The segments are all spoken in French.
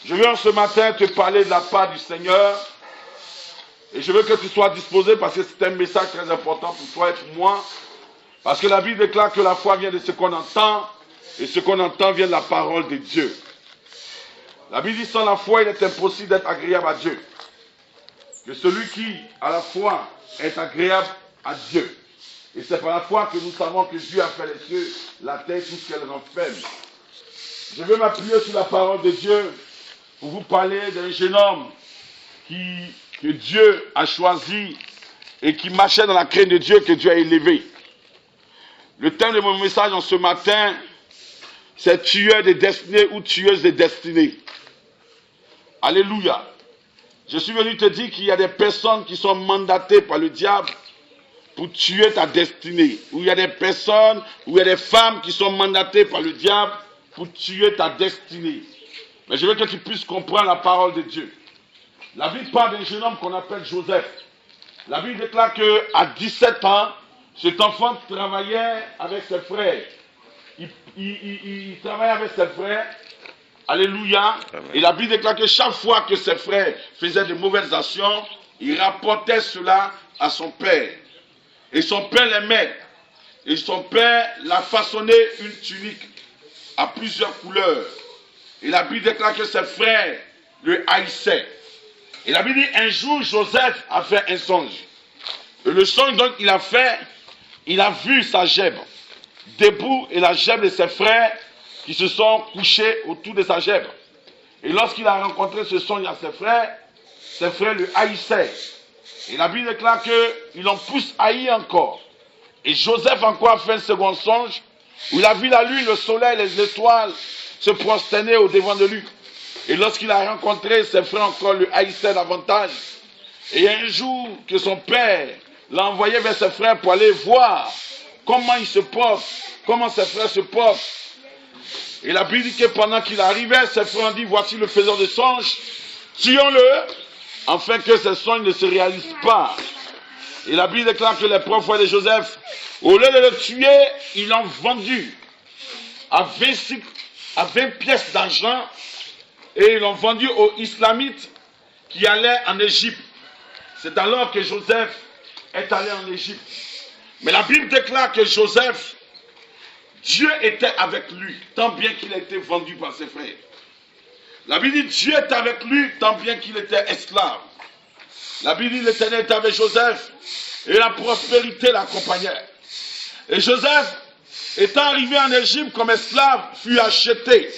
Je viens ce matin te parler de la part du Seigneur. Et je veux que tu sois disposé parce que c'est un message très important pour toi et pour moi. Parce que la Bible déclare que la foi vient de ce qu'on entend. Et ce qu'on entend vient de la parole de Dieu. La Bible dit sans la foi, il est impossible d'être agréable à Dieu. Que celui qui a la foi est agréable à Dieu. Et c'est par la foi que nous savons que Dieu a fait les cieux, la terre, tout ce qu'elle renferme. Je veux m'appuyer sur la parole de Dieu pour vous parler d'un jeune homme que Dieu a choisi et qui marchait dans la crainte de Dieu que Dieu a élevé. Le thème de mon message en ce matin, c'est tueur des destinées ou tueuse des destinées. Alléluia. Je suis venu te dire qu'il y a des personnes qui sont mandatées par le diable pour tuer ta destinée. Ou il y a des personnes, ou il y a des femmes qui sont mandatées par le diable pour tuer ta destinée. Mais je veux que tu puisses comprendre la parole de Dieu. La Bible parle d'un jeune homme qu'on appelle Joseph. La Bible déclare qu'à 17 ans, cet enfant travaillait avec ses frères. Il travaillait avec ses frères. Alléluia. Amen. Et la Bible déclare que chaque fois que ses frères faisaient de mauvaises actions, il rapportait cela à son père. Et son père l'aimait. Et son père l'a façonné une tunique à plusieurs couleurs. Et la Bible déclare que ses frères le haïssaient. Et la Bible dit, un jour, Joseph a fait un songe. Et le songe donc il a fait, il a vu sa gemme debout et la gemme de ses frères qui se sont couchés autour de sa gemme. Et lorsqu'il a rencontré ce songe à ses frères le haïssaient. Et la Bible déclare qu'ils l'ont plus haï encore. Et Joseph encore a fait un second songe où il a vu la lune, le soleil, les étoiles se prosterner au devant de lui. Et lorsqu'il a rencontré ses frères encore le haïssaient davantage. Et un jour que son père l'a envoyé vers ses frères pour aller voir comment il se porte, comment ses frères se portent. Et la Bible dit que pendant qu'il arrivait, ses frères ont dit, voici le faiseur de songes, tuons-le, afin que ces songes ne se réalisent pas. Et la Bible déclare que les propres frères de Joseph, au lieu de le tuer, ils l'ont vendu à 20 pièces d'argent, et ils l'ont vendu aux Islamites qui allaient en Égypte. C'est alors que Joseph est allé en Égypte. Mais la Bible déclare que Joseph, Dieu était avec lui, tant bien qu'il a été vendu par ses frères. La Bible dit Dieu est avec lui, tant bien qu'il était esclave. La Bible dit l'Éternel était avec Joseph, et la prospérité l'accompagnait. Et Joseph, étant arrivé en Égypte comme esclave, fut acheté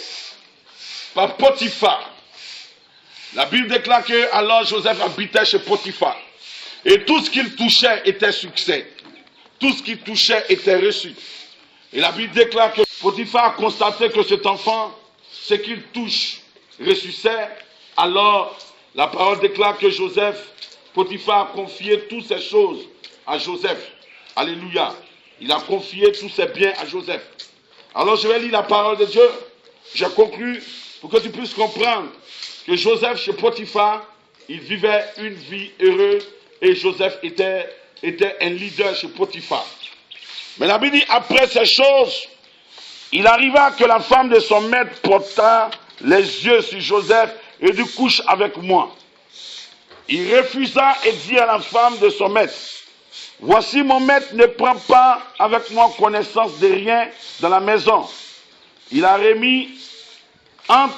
par Potiphar. La Bible déclare que alors Joseph habitait chez Potiphar. Et tout ce qu'il touchait était succès. Tout ce qu'il touchait était reçu. Et la Bible déclare que Potiphar a constaté que cet enfant, ce qu'il touche, ressuscite. Alors, la parole déclare que Potiphar a confié toutes ces choses à Joseph. Alléluia. Il a confié tous ses biens à Joseph. Alors, je vais lire la parole de Dieu. Je conclus pour que tu puisses comprendre que Joseph, chez Potiphar, il vivait une vie heureuse et Joseph était un leader chez Potiphar. Mais la Bible dit, après ces choses, il arriva que la femme de son maître porta les yeux sur Joseph et dit, couche avec moi. Il refusa et dit à la femme de son maître, voici mon maître ne prend pas avec moi connaissance de rien dans la maison. Il a remis entre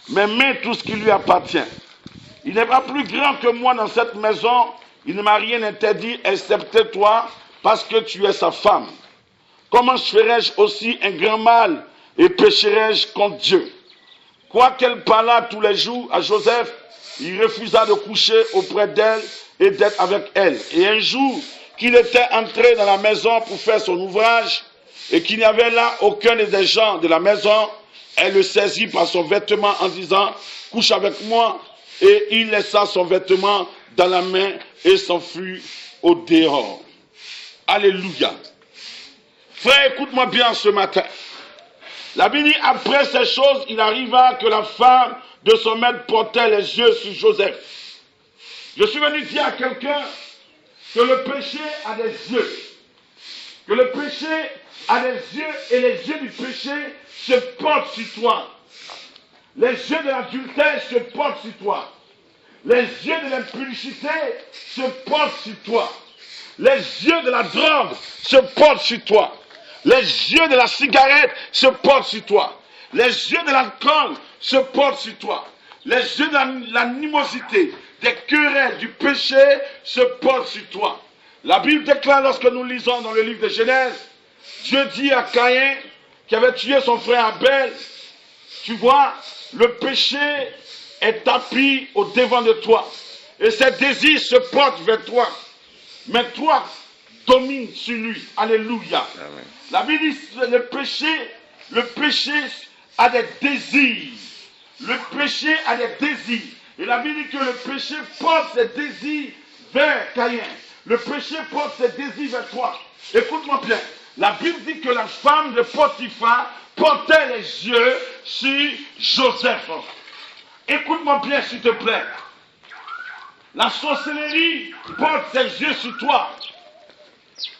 mes mains tout ce qui lui appartient. Il n'est pas plus grand que moi dans cette maison. Il ne m'a rien interdit, excepté toi, parce que tu es sa femme. Comment ferais-je aussi un grand mal et pécherais-je contre Dieu? Quoiqu'elle parlât tous les jours à Joseph, il refusa de coucher auprès d'elle et d'être avec elle. Et un jour qu'il était entré dans la maison pour faire son ouvrage et qu'il n'y avait là aucun des gens de la maison, elle le saisit par son vêtement en disant, couche avec moi. Et il laissa son vêtement dans la main et s'enfuit au dehors. Alléluia. Frère, écoute-moi bien ce matin. La Bible dit, après ces choses, il arriva que la femme de son maître portait les yeux sur Joseph. Je suis venu dire à quelqu'un que le péché a des yeux. Que le péché a des yeux et les yeux du péché se portent sur toi. Les yeux de l'adultère se portent sur toi. Les yeux de l'impudicité se portent sur toi. Les yeux de la drogue se portent sur toi. Les yeux de la cigarette se portent sur toi. Les yeux de l'alcool se portent sur toi. Les yeux de l'animosité, des querelles, du péché se portent sur toi. La Bible déclare, lorsque nous lisons dans le livre de Genèse, Dieu dit à Caïn, qui avait tué son frère Abel, tu vois, le péché est tapis au devant de toi. Et ses désirs se portent vers toi. Mais toi, domine sur lui. Alléluia. Amen. La Bible dit, le péché a des désirs. Le péché a des désirs. Et la Bible dit que le péché porte ses désirs vers Caïn. Le péché porte ses désirs vers toi. Écoute-moi bien. La Bible dit que la femme de Potiphar portait les yeux sur Joseph. Écoute-moi bien, s'il te plaît. La sorcellerie porte ses yeux sur toi.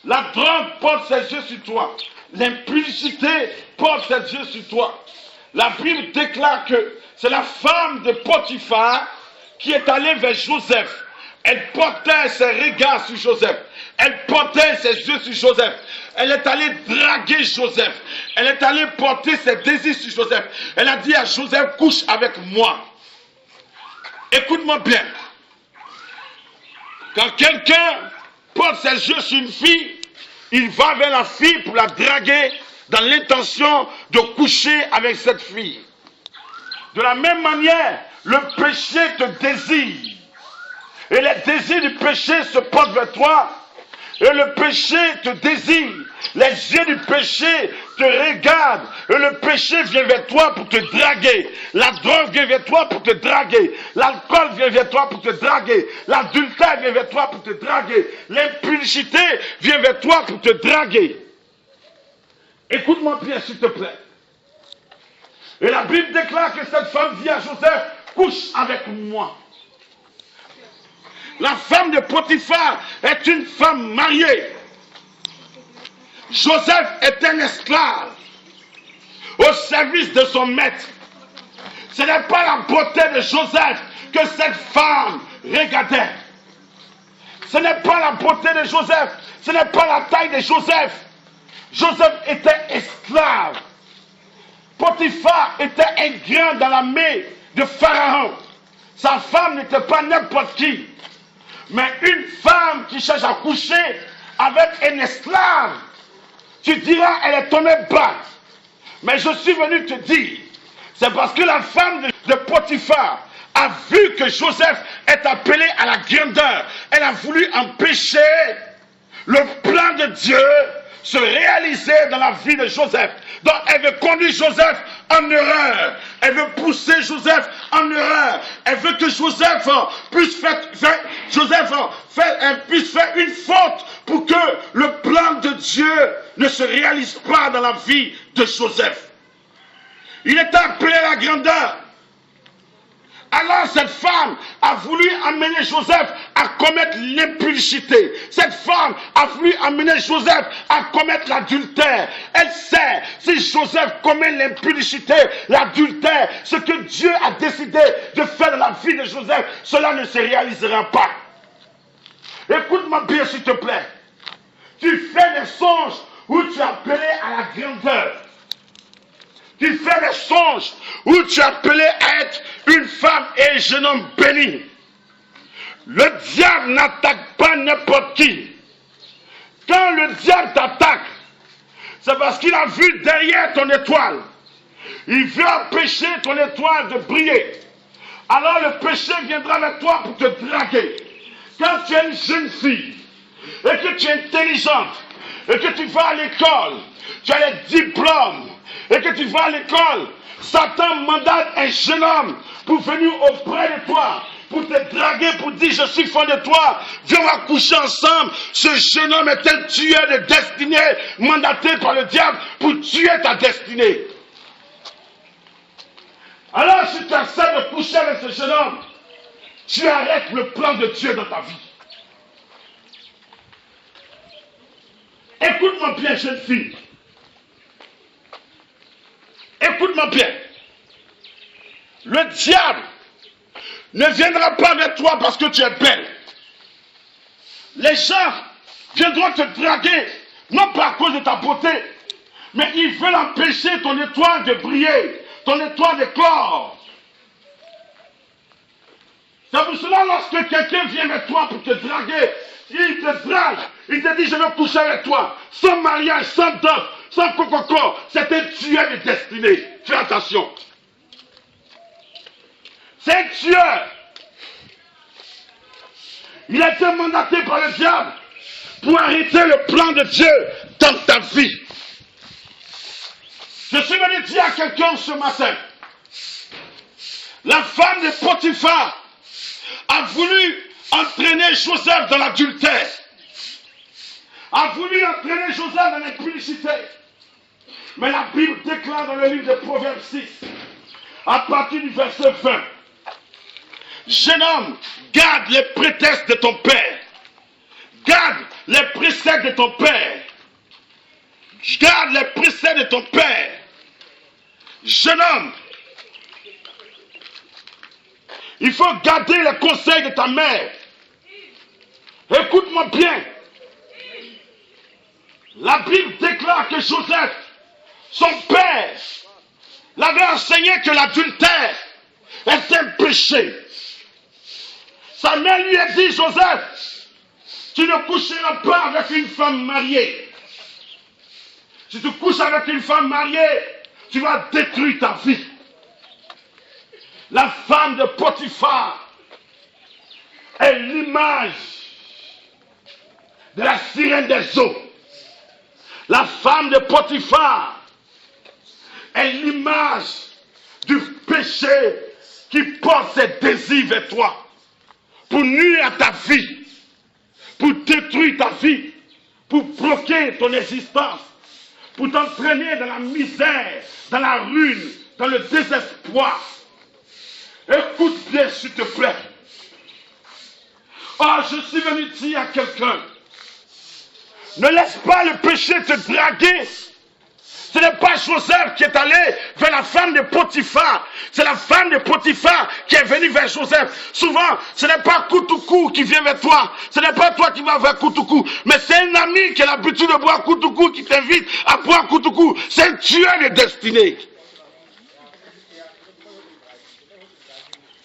La drogue porte ses yeux sur toi. L'impudicité porte ses yeux sur toi. La Bible déclare que c'est la femme de Potiphar qui est allée vers Joseph. Elle portait ses regards sur Joseph. Elle portait ses yeux sur Joseph. Elle est allée draguer Joseph. Elle est allée porter ses désirs sur Joseph. Elle a dit à Joseph, couche avec moi. Écoute-moi bien. Quand quelqu'un porte ses yeux sur une fille, il va vers la fille pour la draguer dans l'intention de coucher avec cette fille. De la même manière, le péché te désire. Et les désirs du péché se portent vers toi. Et le péché te désire. Les yeux du péché te regardent. Et le péché vient vers toi pour te draguer. La drogue vient vers toi pour te draguer. L'alcool vient vers toi pour te draguer. L'adultère vient vers toi pour te draguer. L'impudicité vient vers toi pour te draguer. Écoute-moi bien, s'il te plaît. Et la Bible déclare que cette femme dit à Joseph, couche avec moi. La femme de Potiphar est une femme mariée. Joseph est un esclave au service de son maître. Ce n'est pas la beauté de Joseph que cette femme regardait. Ce n'est pas la beauté de Joseph. Ce n'est pas la taille de Joseph. Joseph était esclave. Potiphar était un grand dans la main de Pharaon. Sa femme n'était pas n'importe qui. Mais une femme qui cherche à coucher avec un esclave, tu diras, elle est tombée bas. Mais je suis venu te dire, c'est parce que la femme de Potiphar a vu que Joseph est appelé à la grandeur. Elle a voulu empêcher le plan de Dieu se réaliser dans la vie de Joseph. Donc elle veut conduire Joseph en erreur. Elle veut pousser Joseph en erreur. Elle veut que Joseph puisse faire une faute pour que le plan de Dieu ne se réalise pas dans la vie de Joseph. Il était appelé à la grandeur. Alors cette femme a voulu amener Joseph à commettre l'impudicité. Cette femme a voulu amener Joseph à commettre l'adultère. Elle sait, si Joseph commet l'impudicité, l'adultère, ce que Dieu a décidé de faire dans la vie de Joseph, cela ne se réalisera pas. Écoute-moi bien s'il te plaît. Tu fais des songes où tu es appelé à la grandeur. Tu fais des songes où tu es appelé à être une femme et un jeune homme béni. Le diable n'attaque pas n'importe qui. Quand le diable t'attaque, c'est parce qu'il a vu derrière ton étoile. Il veut empêcher ton étoile de briller. Alors le péché viendra vers toi pour te draguer. Quand tu es une jeune fille et que tu es intelligente et que tu vas à l'école, tu as les diplômes, et que tu vas à l'école, Satan mandate un jeune homme pour venir auprès de toi, pour te draguer, pour dire je suis fan de toi, viens on va coucher ensemble. Ce jeune homme est un tueur de destinée, mandaté par le diable pour tuer ta destinée. Alors si tu acceptes de coucher avec ce jeune homme, tu arrêtes le plan de Dieu dans ta vie. Écoute-moi bien, jeune fille. Écoute-moi bien. Le diable ne viendra pas vers toi parce que tu es belle. Les gens viendront te draguer, non pas à cause de ta beauté, mais ils veulent empêcher ton étoile de briller, ton étoile d'éclore. C'est pour cela, lorsque quelqu'un vient vers toi pour te draguer, il te drague, il te dit je veux coucher avec toi, sans mariage, sans dot, sans coco, c'est un tueur de destinée. Fais attention. C'est un tueur. Il a été mandaté par le diable pour arrêter le plan de Dieu dans ta vie. Je suis venu dire à quelqu'un ce matin, la femme de Potiphar a voulu entraîner Joseph dans l'adultère, a voulu entraîner Joseph dans l'impudicité. Mais la Bible déclare dans le livre de Proverbes 6, à partir du verset 20, jeune homme, garde les prétextes de ton père, garde les préceptes de ton père, garde les préceptes de ton père. Jeune homme, il faut garder les conseils de ta mère. Écoute-moi bien. La Bible déclare que Joseph, son père, l'avait enseigné que l'adultère est un péché. Sa mère lui a dit, Joseph, tu ne coucheras pas avec une femme mariée. Si tu couches avec une femme mariée, tu vas détruire ta vie. La femme de Potiphar est l'image de la sirène des eaux. La femme de Potiphar est l'image du péché qui porte ses désirs vers toi pour nuire à ta vie, pour détruire ta vie, pour bloquer ton existence, pour t'entraîner dans la misère, dans la ruine, dans le désespoir. Écoute bien, s'il te plaît. Oh, je suis venu dire à quelqu'un, ne laisse pas le péché te draguer. Ce n'est pas Joseph qui est allé vers la femme de Potiphar. C'est la femme de Potiphar qui est venue vers Joseph. Souvent, ce n'est pas Koutoukou qui vient vers toi. Ce n'est pas toi qui vas vers Koutoukou. Mais c'est un ami qui a l'habitude de boire Koutoukou qui t'invite à boire Koutoukou. C'est un tueur de destinée.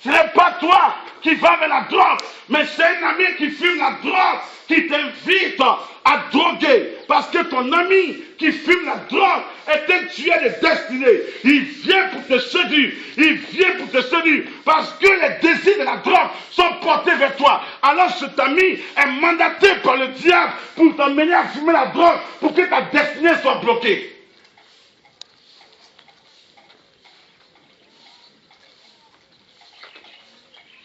Ce n'est pas toi qui vas vers la drogue, mais c'est un ami qui fume la drogue, qui t'invite à droguer. Parce que ton ami qui fume la drogue est un tueur de destinée. Il vient pour te séduire. Il vient pour te séduire. Parce que les désirs de la drogue sont portés vers toi. Alors cet ami est mandaté par le diable pour t'emmener à fumer la drogue pour que ta destinée soit bloquée.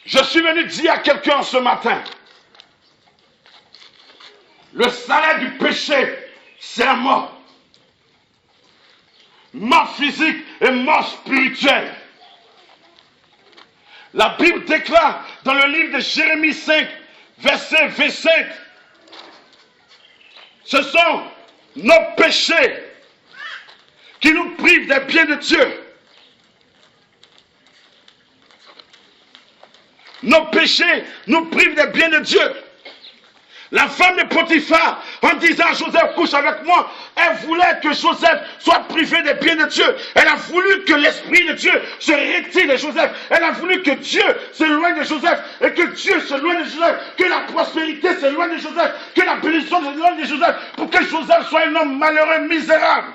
Je suis venu dire à quelqu'un ce matin, le salaire du péché, c'est la mort. Mort physique et mort spirituelle. La Bible déclare dans le livre de Jérémie 5, verset 25, ce sont nos péchés qui nous privent des biens de Dieu. Nos péchés nous privent des biens de Dieu. La femme de Potiphar, en disant à Joseph, couche avec moi, elle voulait que Joseph soit privé des biens de Dieu. Elle a voulu que l'Esprit de Dieu se retire de Joseph. Elle a voulu que Dieu s'éloigne de Joseph. Et que Dieu s'éloigne de Joseph. Que la prospérité s'éloigne de Joseph. Que la bénédiction s'éloigne de Joseph. Pour que Joseph soit un homme malheureux, misérable.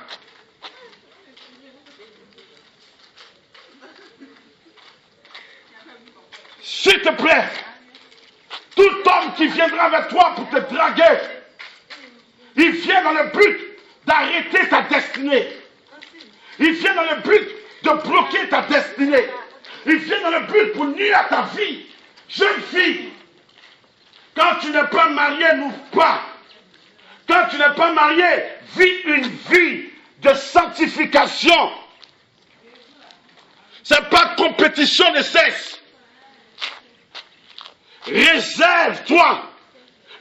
S'il te plaît, tout homme qui viendra vers toi pour te draguer, il vient dans le but d'arrêter ta destinée. Il vient dans le but de bloquer ta destinée. Il vient dans le but pour nuire à ta vie. Jeune fille, quand tu n'es pas mariée, n'ouvre pas. Quand tu n'es pas mariée, vis une vie de sanctification. Ce n'est pas compétition de sexe. Réserve-toi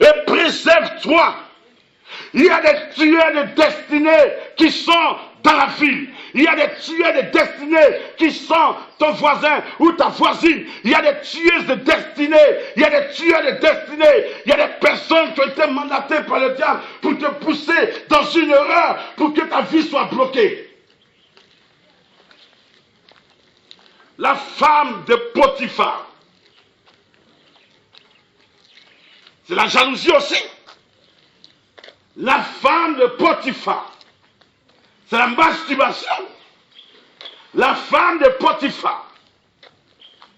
et préserve-toi. Il y a des tueurs de destinée qui sont dans la ville. Il y a des tueurs de destinée qui sont ton voisin ou ta voisine. Il y a des tueuses de destinée. Il y a des tueurs de destinée. Il y a des personnes qui ont été mandatées par le diable pour te pousser dans une erreur pour que ta vie soit bloquée. La femme de Potiphar. C'est la jalousie aussi. La femme de Potiphar. C'est la masturbation. La femme de Potiphar.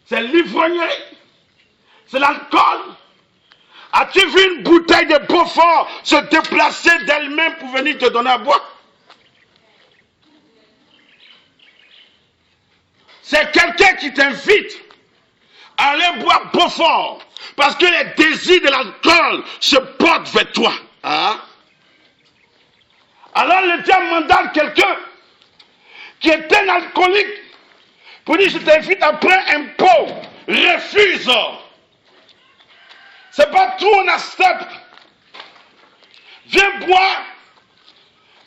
C'est l'ivrognerie. C'est l'alcool. As-tu vu une bouteille de Beaufort se déplacer d'elle-même pour venir te donner à boire? C'est quelqu'un qui t'invite à aller boire Beaufort parce que les désirs de l'alcool se portent vers toi. Hein? Alors le diable mandate quelqu'un qui est un alcoolique pour dire je t'invite à prendre un pot, refuse. C'est pas tout, on accepte. Viens boire,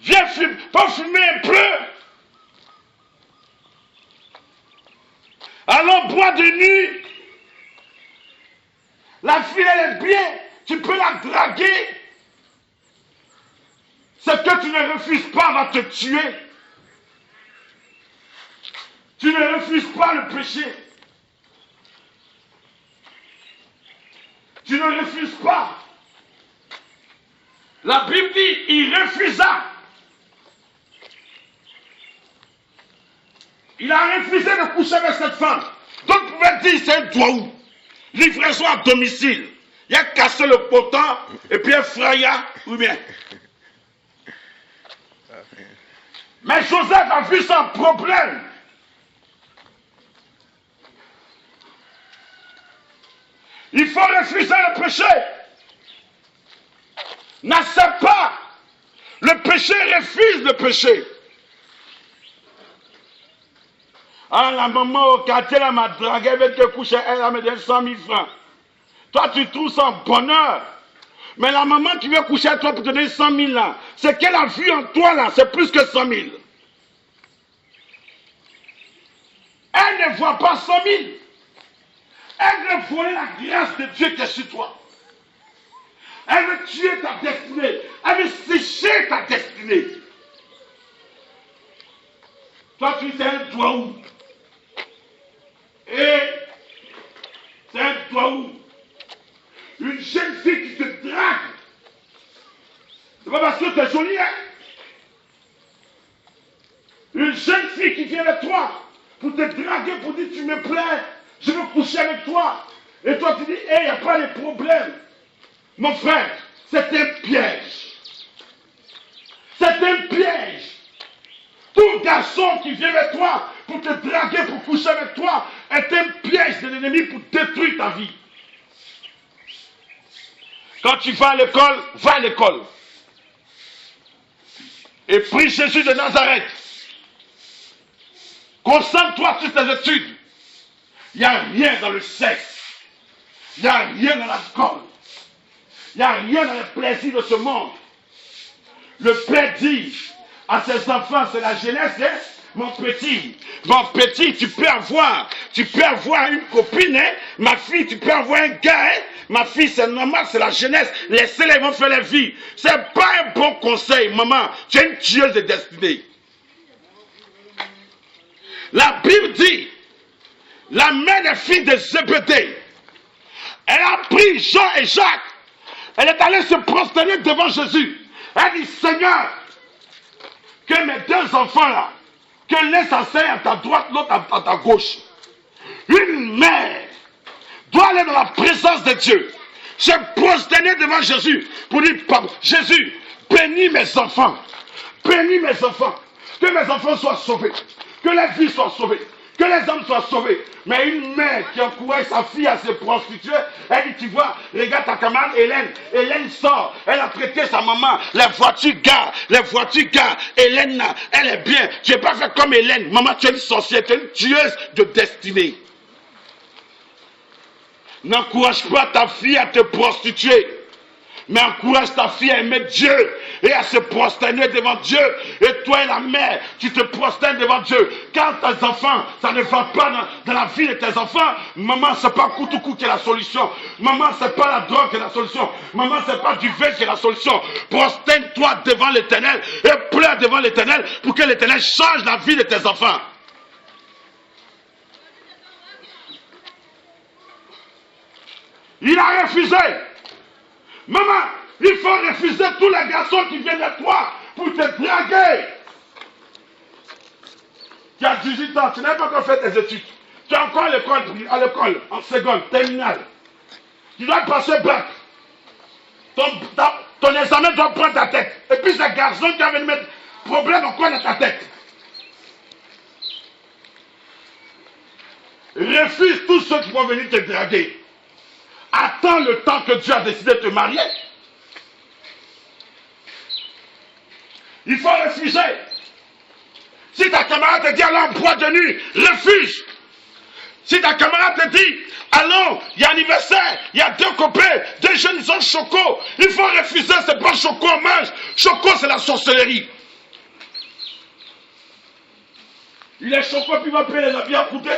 viens fumer, pas fumer un peu. Allons boire de nuit. La fille elle est bien, tu peux la draguer. Ce que tu ne refuses pas va te tuer. Tu ne refuses pas le péché. Tu ne refuses pas. La Bible dit, il refusa. Il a refusé de coucher avec cette femme. Donc, vous pouvez dire, c'est un doigt. Livraison à domicile. Il a cassé le potent et puis un fraya, ou bien. Mais Joseph a vu son problème. Il faut refuser le péché. N'accepte pas. Le péché refuse le péché. Ah, la maman au quartier, elle m'a dragué, elle veut te coucher, elle a me donné 100 000 francs. Toi, tu trouves ça bonheur. Mais la maman qui veut coucher à toi pour te donner 100 000 là, c'est qu'elle a vu en toi là, c'est plus que 100 000. Elle ne voit pas 100 000. Elle veut voler la grâce de Dieu qui est sur toi. Elle veut tuer ta destinée. Elle veut sécher ta destinée. Toi, tu es un doigt. Et c'est un doigt. Une jeune fille qui te drague. C'est pas parce que tu es jolie, hein? Une jeune fille qui vient de toi pour te draguer, pour dire tu me plais, je veux coucher avec toi. Et toi tu dis, il n'y a pas de problème. Mon frère, c'est un piège. C'est un piège. Tout garçon qui vient vers toi pour te draguer, pour coucher avec toi, est un piège de l'ennemi pour détruire ta vie. Quand tu vas à l'école, va à l'école. Et prie Jésus de Nazareth. Concentre-toi sur tes études. Il n'y a rien dans le sexe. Il n'y a rien dans l'alcool. Il n'y a rien dans les plaisirs de ce monde. Le Père dit à ses enfants, c'est la jeunesse, hein? Mon petit, tu peux avoir une copine, hein? Ma fille, tu peux avoir un gars, hein? Ma fille, c'est normal, c'est la jeunesse. Laissez-les, ils vont faire la vie. C'est pas un bon conseil, maman. Tu es une tueuse de destinée. La Bible dit, la mère des filles de Zébédée, elle a pris Jean et Jacques. Elle est allée se prosterner devant Jésus. Elle dit, Seigneur, que mes deux enfants là, que l'un s'asseye à ta droite, l'autre à ta gauche. Une mère doit aller dans la présence de Dieu, se prosterner devant Jésus pour dire, Jésus, bénis mes enfants, bénis mes enfants, que mes enfants soient sauvés, que les vies soient sauvées, que les hommes soient sauvés. Mais une mère qui encourage sa fille à se prostituer, elle dit, tu vois, regarde ta camarade Hélène sort, elle a traité sa maman, les voitures gare, Hélène, elle est bien, tu n'es pas fait comme Hélène, maman tu es une sorcière, tu es une tueuse de destinée. N'encourage pas ta fille à te prostituer, mais encourage ta fille à aimer Dieu et à se prosterner devant Dieu. Et toi et la mère, tu te prosternes devant Dieu. Quand tes enfants, ça ne va pas dans la vie de tes enfants, maman, c'est pas Koutoukou qui est la solution. Maman, c'est pas la drogue qui est la solution. Maman, c'est pas du vin qui est la solution. Prosterne-toi devant l'Éternel et pleure devant l'Éternel pour que l'Éternel change la vie de tes enfants. Il a refusé. Maman, il faut refuser tous les garçons qui viennent de toi pour te draguer. Tu as 18 ans, tu n'as pas encore fait tes études. Tu es encore à l'école, en seconde, terminale. Tu dois passer bac. Ton examen doit prendre ta tête. Et puis ces garçons qui viennent mettre problème encore dans ta tête. Refuse tous ceux qui vont venir te draguer. Attends le temps que Dieu a décidé de te marier. Il faut refuser. Si ta camarade te dit allons en boîte de nuit, refuse. Si ta camarade te dit allons, il y a anniversaire, il y a 2 copains, 2 jeunes, ils ont choco. Il faut refuser, c'est pas choco, on mange. Choco, c'est la sorcellerie. Il est choco, puis il va payer les habits à coûter.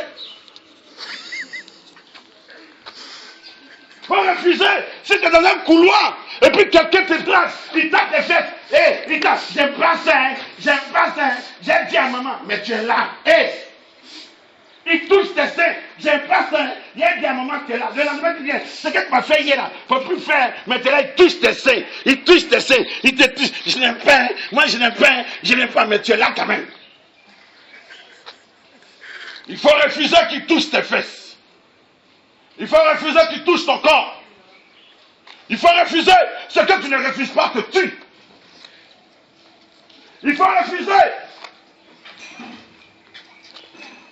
Faut refuser. Si tu es dans un couloir, et puis quelqu'un te drague, il tape tes fesses. Hé, il tape, j'aime pas ça, hein, j'aime pas ça, hein. J'ai dit à maman, mais tu es là. Hé, il touche tes seins, j'aime pas ça, hein. J'ai dit à maman que tu es là. Le lendemain, tu dis, c'est ce que tu m'as fait hier là, faut plus faire. Mais tu es là, il touche tes seins, il touche tes seins, il te touche. Je n'aime pas, hein. Moi je n'aime pas, hein. Je n'aime pas, mais tu es là quand même. Il faut refuser qu'il touche tes fesses. Il faut refuser qu'il touche ton corps. Il faut refuser ce que tu ne refuses pas te tue. Il faut refuser.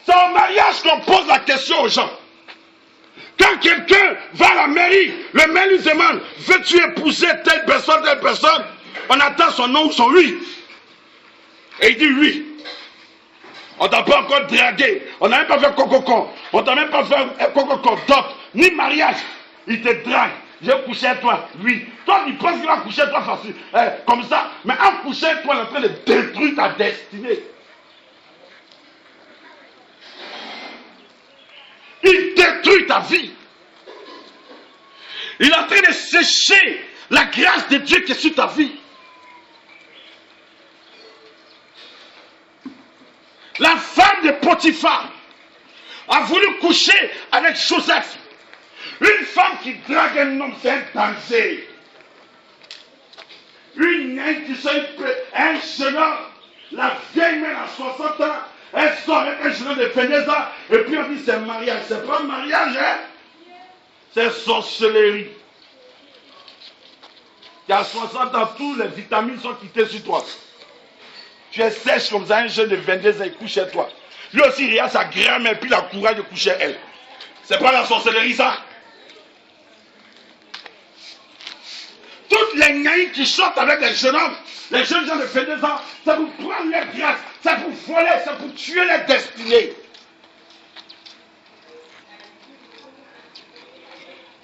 C'est au mariage qu'on pose la question aux gens. Quand quelqu'un va à la mairie, le maire lui demande, veux-tu épouser telle personne, on attend son nom ou son oui. Et il dit oui. On t'a pas encore dragué, on n'a même pas fait coco, on t'a même pas fait coco, dot, ni mariage. Il te drague, je vais coucher avec toi, oui. Toi, tu penses qu'il va coucher avec toi facile, comme ça, mais en coucher avec toi, il est en train de détruire ta destinée. Il détruit ta vie. Il est en train de sécher la grâce de Dieu qui est sur ta vie. La femme de Potiphar a voulu coucher avec Joseph. Une femme qui drague un homme, c'est un danger. Une naine qui sait un jeune homme, la vieille mère à 60 ans, elle sort avec un jeune homme de 22 ans, et puis on dit c'est mariage. C'est pas mariage, hein? C'est sorcellerie. Il y a 60 ans, toutes les vitamines sont quittées sur toi. Tu es sèche comme ça, un jeune de 22 ans, il couche chez toi. Lui aussi, il a sa grand-mère, puis il a le courage de coucher elle. C'est pas la sorcellerie, ça? Toutes les naïfs qui sortent avec les jeunes hommes, les jeunes gens de 22 ans, c'est pour prendre leur grâce, c'est pour voler, c'est pour tuer leur destinée.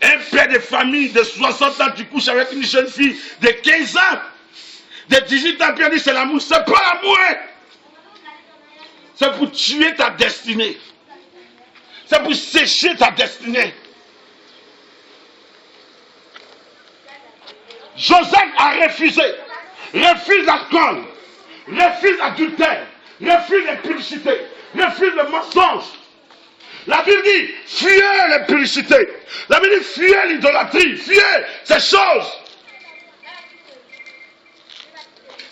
Un père de famille de 60 ans qui couche avec une jeune fille de 15 ans, de 18 ans, puis on dit c'est l'amour. C'est pas l'amour, hein. C'est pour tuer ta destinée. C'est pour sécher ta destinée. Joseph a refusé. Refuse l'alcool. Refuse l'adultère. Refuse l'impudicité. Refuse le mensonge. La Bible dit, fuyez l'impudicité. La Bible dit, fuyez l'idolâtrie. Fuyez ces choses.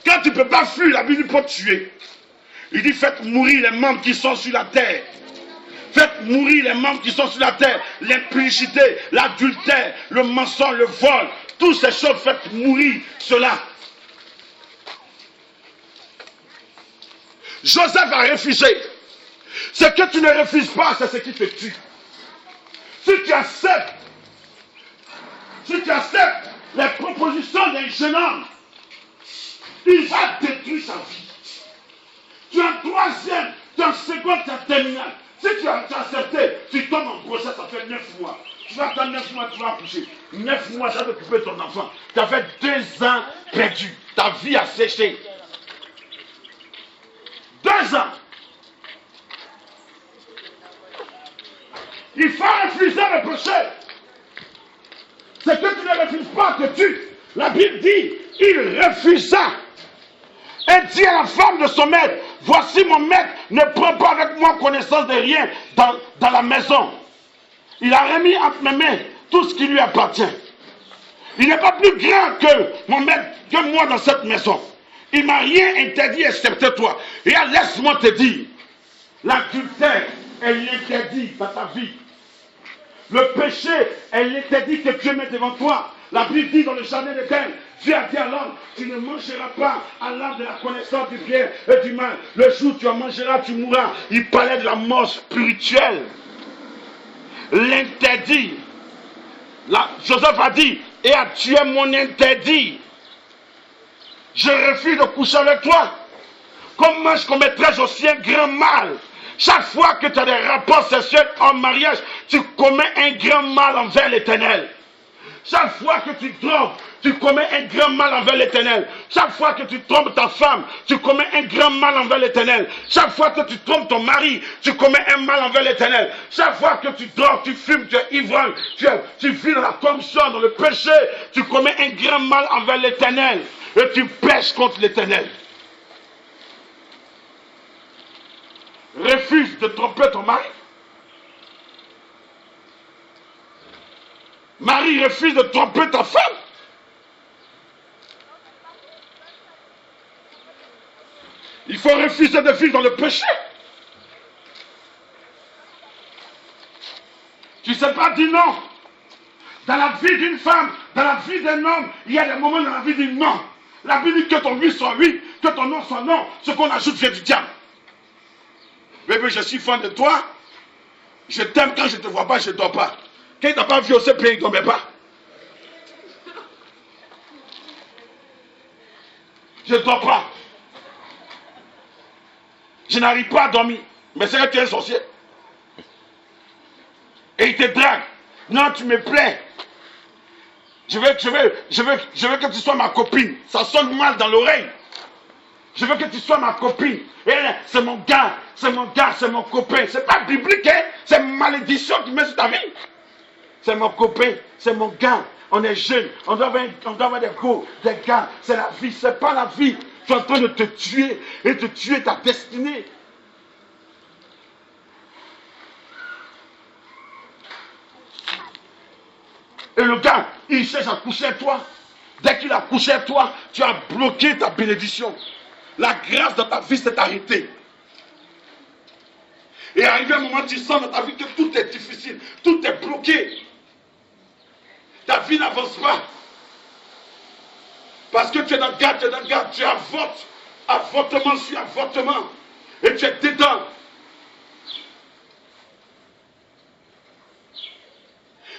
Quand tu ne peux pas fuir, la Bible dit pour tuer. Il dit faites mourir les membres qui sont sur la terre. Faites mourir les membres qui sont sur la terre. L'impudicité, l'adultère, le mensonge, le vol. Toutes ces choses, faites mourir cela. Joseph a refusé. Ce que tu ne refuses pas, c'est ce qui te tue. Si tu acceptes les propositions d'un jeune homme, il va détruire sa vie. Tu es en troisième, tu es en seconde, tu es en terminale. Si tu as accepté, tu tombes en grossesse, ça fait 9 mois. Tu vas attendre 9 mois, tu vas accoucher. 9 mois, ça va t'occuper de ton enfant. Tu as fait 2 ans perdus. ta vie a séché. 2 ans. Il faut refuser le péché. C'est que tu ne refuses pas que tu. La Bible dit, il refusa. Et dit à la femme de son maître, voici mon maître, ne prends pas avec moi connaissance de rien dans la maison. Il a remis entre mes mains tout ce qui lui appartient. Il n'est pas plus grand que mon maître, que moi dans cette maison. Il m'a rien interdit excepté toi. Et laisse-moi te dire, l'adultère est l'interdit dans ta vie. Le péché est l'interdit que Dieu met devant toi. La Bible dit dans le jardin d'Éden, Dieu a dit à l'homme, tu ne mangeras pas à l'arbre de la connaissance du bien et du mal. Le jour où tu en mangeras, tu mourras. Il parlait de la mort spirituelle. L'interdit. Joseph a dit, et a tué mon interdit. Je refuse de coucher avec toi. Comment je commettrais aussi un grand mal? Chaque fois que tu as des rapports sexuels en mariage, tu commets un grand mal envers l'Éternel. Chaque fois que tu drogues, tu commets un grand mal envers l'Éternel. Chaque fois que tu trompes ta femme, tu commets un grand mal envers l'Éternel. Chaque fois que tu trompes ton mari, tu commets un mal envers l'Éternel. Chaque fois que tu drogues, tu fumes, tu es ivrogne, tu vis dans la corruption, dans le péché, tu commets un grand mal envers l'Éternel. Et tu pèches contre l'Éternel. Refuse de tromper ton mari. Marie refuse de tromper ta femme. Il faut refuser de vivre dans le péché. Tu ne sais pas dire non. Dans la vie d'une femme, dans la vie d'un homme, il y a des moments dans la vie d'un non. La Bible dit que ton oui soit oui, que ton non soit non. Ce qu'on ajoute vient du diable. Bébé, je suis fan de toi. Je t'aime quand je ne te vois pas, je ne dors pas. Quand il n'a pas vu au pays, il ne dormait pas. Je ne dors pas. Je n'arrive pas à dormir. Mais c'est que tu es un sorcier. Et il te drague. Non, tu me plais. Je veux que tu sois ma copine. Ça sonne mal dans l'oreille. Je veux que tu sois ma copine. Et c'est mon gars, c'est mon copain. C'est pas biblique, hein? C'est une malédiction qui met sur ta vie. C'est mon copain, c'est mon gars. On est jeunes, on doit avoir des go, des gars. C'est la vie, c'est pas la vie. Tu es en train de te tuer et de tuer ta destinée. Et le gars, il cherche à coucher avec toi. Dès qu'il a couché avec toi, tu as bloqué ta bénédiction. La grâce dans ta vie s'est arrêtée. Et arrivé un moment, tu sens dans ta vie que tout est difficile, tout est bloqué. Ta vie n'avance pas. Parce que tu es dans le garde, tu avortes. Avortement sur avortement. Et tu es dedans.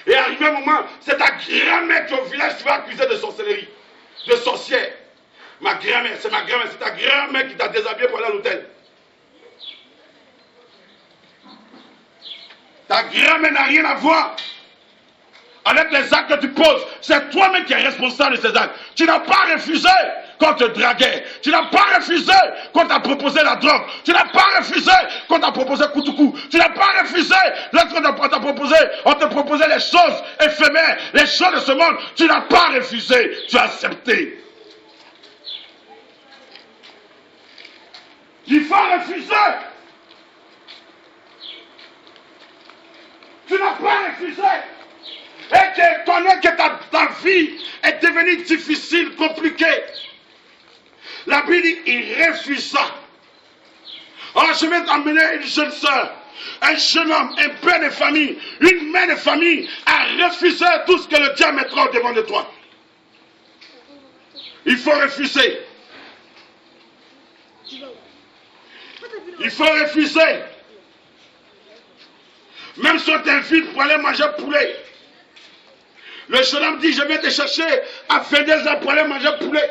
Et arrivé un moment, c'est ta grand-mère qui au village, tu vas accuser de sorcellerie, de sorcière. Ma grand-mère, c'est ta grand-mère qui t'a déshabillé pour aller à l'hôtel. Ta grand-mère n'a rien à voir avec les actes que tu poses. C'est toi-même qui es responsable de ces actes. Tu n'as pas refusé qu'on te draguait. Tu n'as pas refusé qu'on t'a proposé la drogue. Tu n'as pas refusé qu'on t'a proposé Koutoukou. Tu n'as pas refusé lorsqu'on t'a proposé, on te proposait les choses éphémères, les choses de ce monde. Tu n'as pas refusé, tu as accepté. Il faut refuser. Tu n'as pas refusé. Et tu connais que ta vie est devenue difficile, compliquée. La Bible dit, il refusa. Alors je vais t'emmener une jeune soeur, un jeune homme, un père de famille, une mère de famille, à refuser tout ce que le diable mettra au devant de toi. Il faut refuser. Il faut refuser. Même si on t'invite pour aller manger poulet. Le jeune homme dit, je vais te chercher à 22 heures pour aller manger poulet.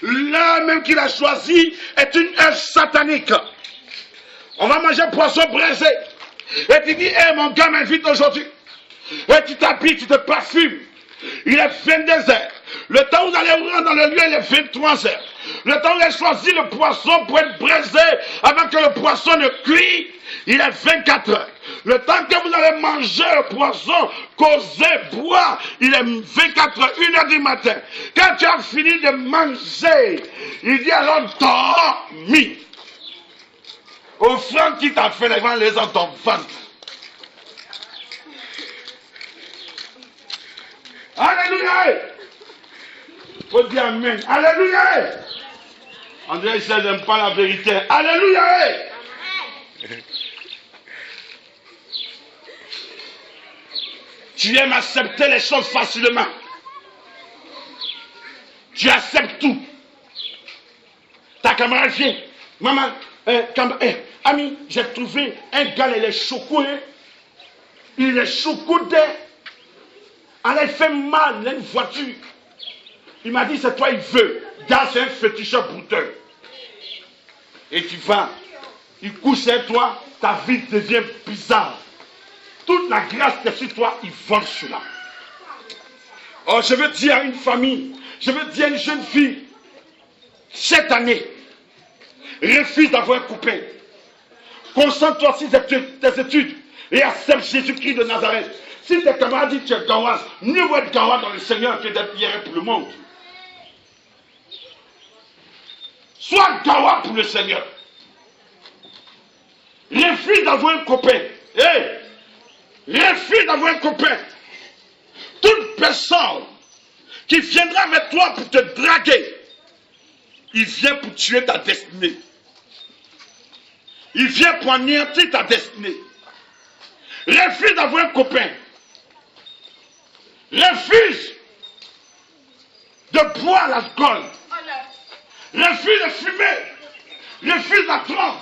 L'heure même qu'il a choisi est une heure satanique. On va manger poisson braisé. Et tu dis, hey, mon gars m'invite aujourd'hui. Et tu t'habilles, tu te parfumes. Il est 22 heures. Le temps où vous allez rentrer dans le lieu, il est 23 heures. Le temps où il a choisi le poisson pour être braisé, avant que le poisson ne cuit, il est 24 heures. Le temps que vous allez manger le poisson, causer, boire, il est 24 heures, 1 heure du matin. Quand tu as fini de manger, il dit alors dormi. Offrande qui t'a fait les les dans ton ventre. Alléluia! Faut dire Amen. Alléluia! André, il n'aime pas la vérité. Alléluia! Tu aimes accepter les choses facilement. Tu acceptes tout. Ta camarade vient. Maman, ami, j'ai trouvé un gars, il est choqué. Il est choqué. Elle fait mal, il a une voiture. Il m'a dit, c'est toi, il veut. Gars, c'est un féticheur brouteur. Et tu vas, il couche avec toi, ta vie devient bizarre. Toute la grâce qui est sur toi, il vole cela. Oh, je veux dire à une famille, je veux dire à une jeune fille, cette année, refuse d'avoir un copain. Concentre-toi sur tes études et accepte Jésus-Christ de Nazareth. Si tes camarades disent que tu es Gawaz, mieux vaut être Gawaz dans le Seigneur que d'être hier pour le monde. Sois Gawaz pour le Seigneur. Refuse d'avoir un copain. Hey! Refuse d'avoir un copain. Toute personne qui viendra avec toi pour te draguer, il vient pour tuer ta destinée. Il vient pour anéantir ta destinée. Refuse d'avoir un copain. Refuse de boire l'alcool. Refuse de fumer. Refuse la drogue.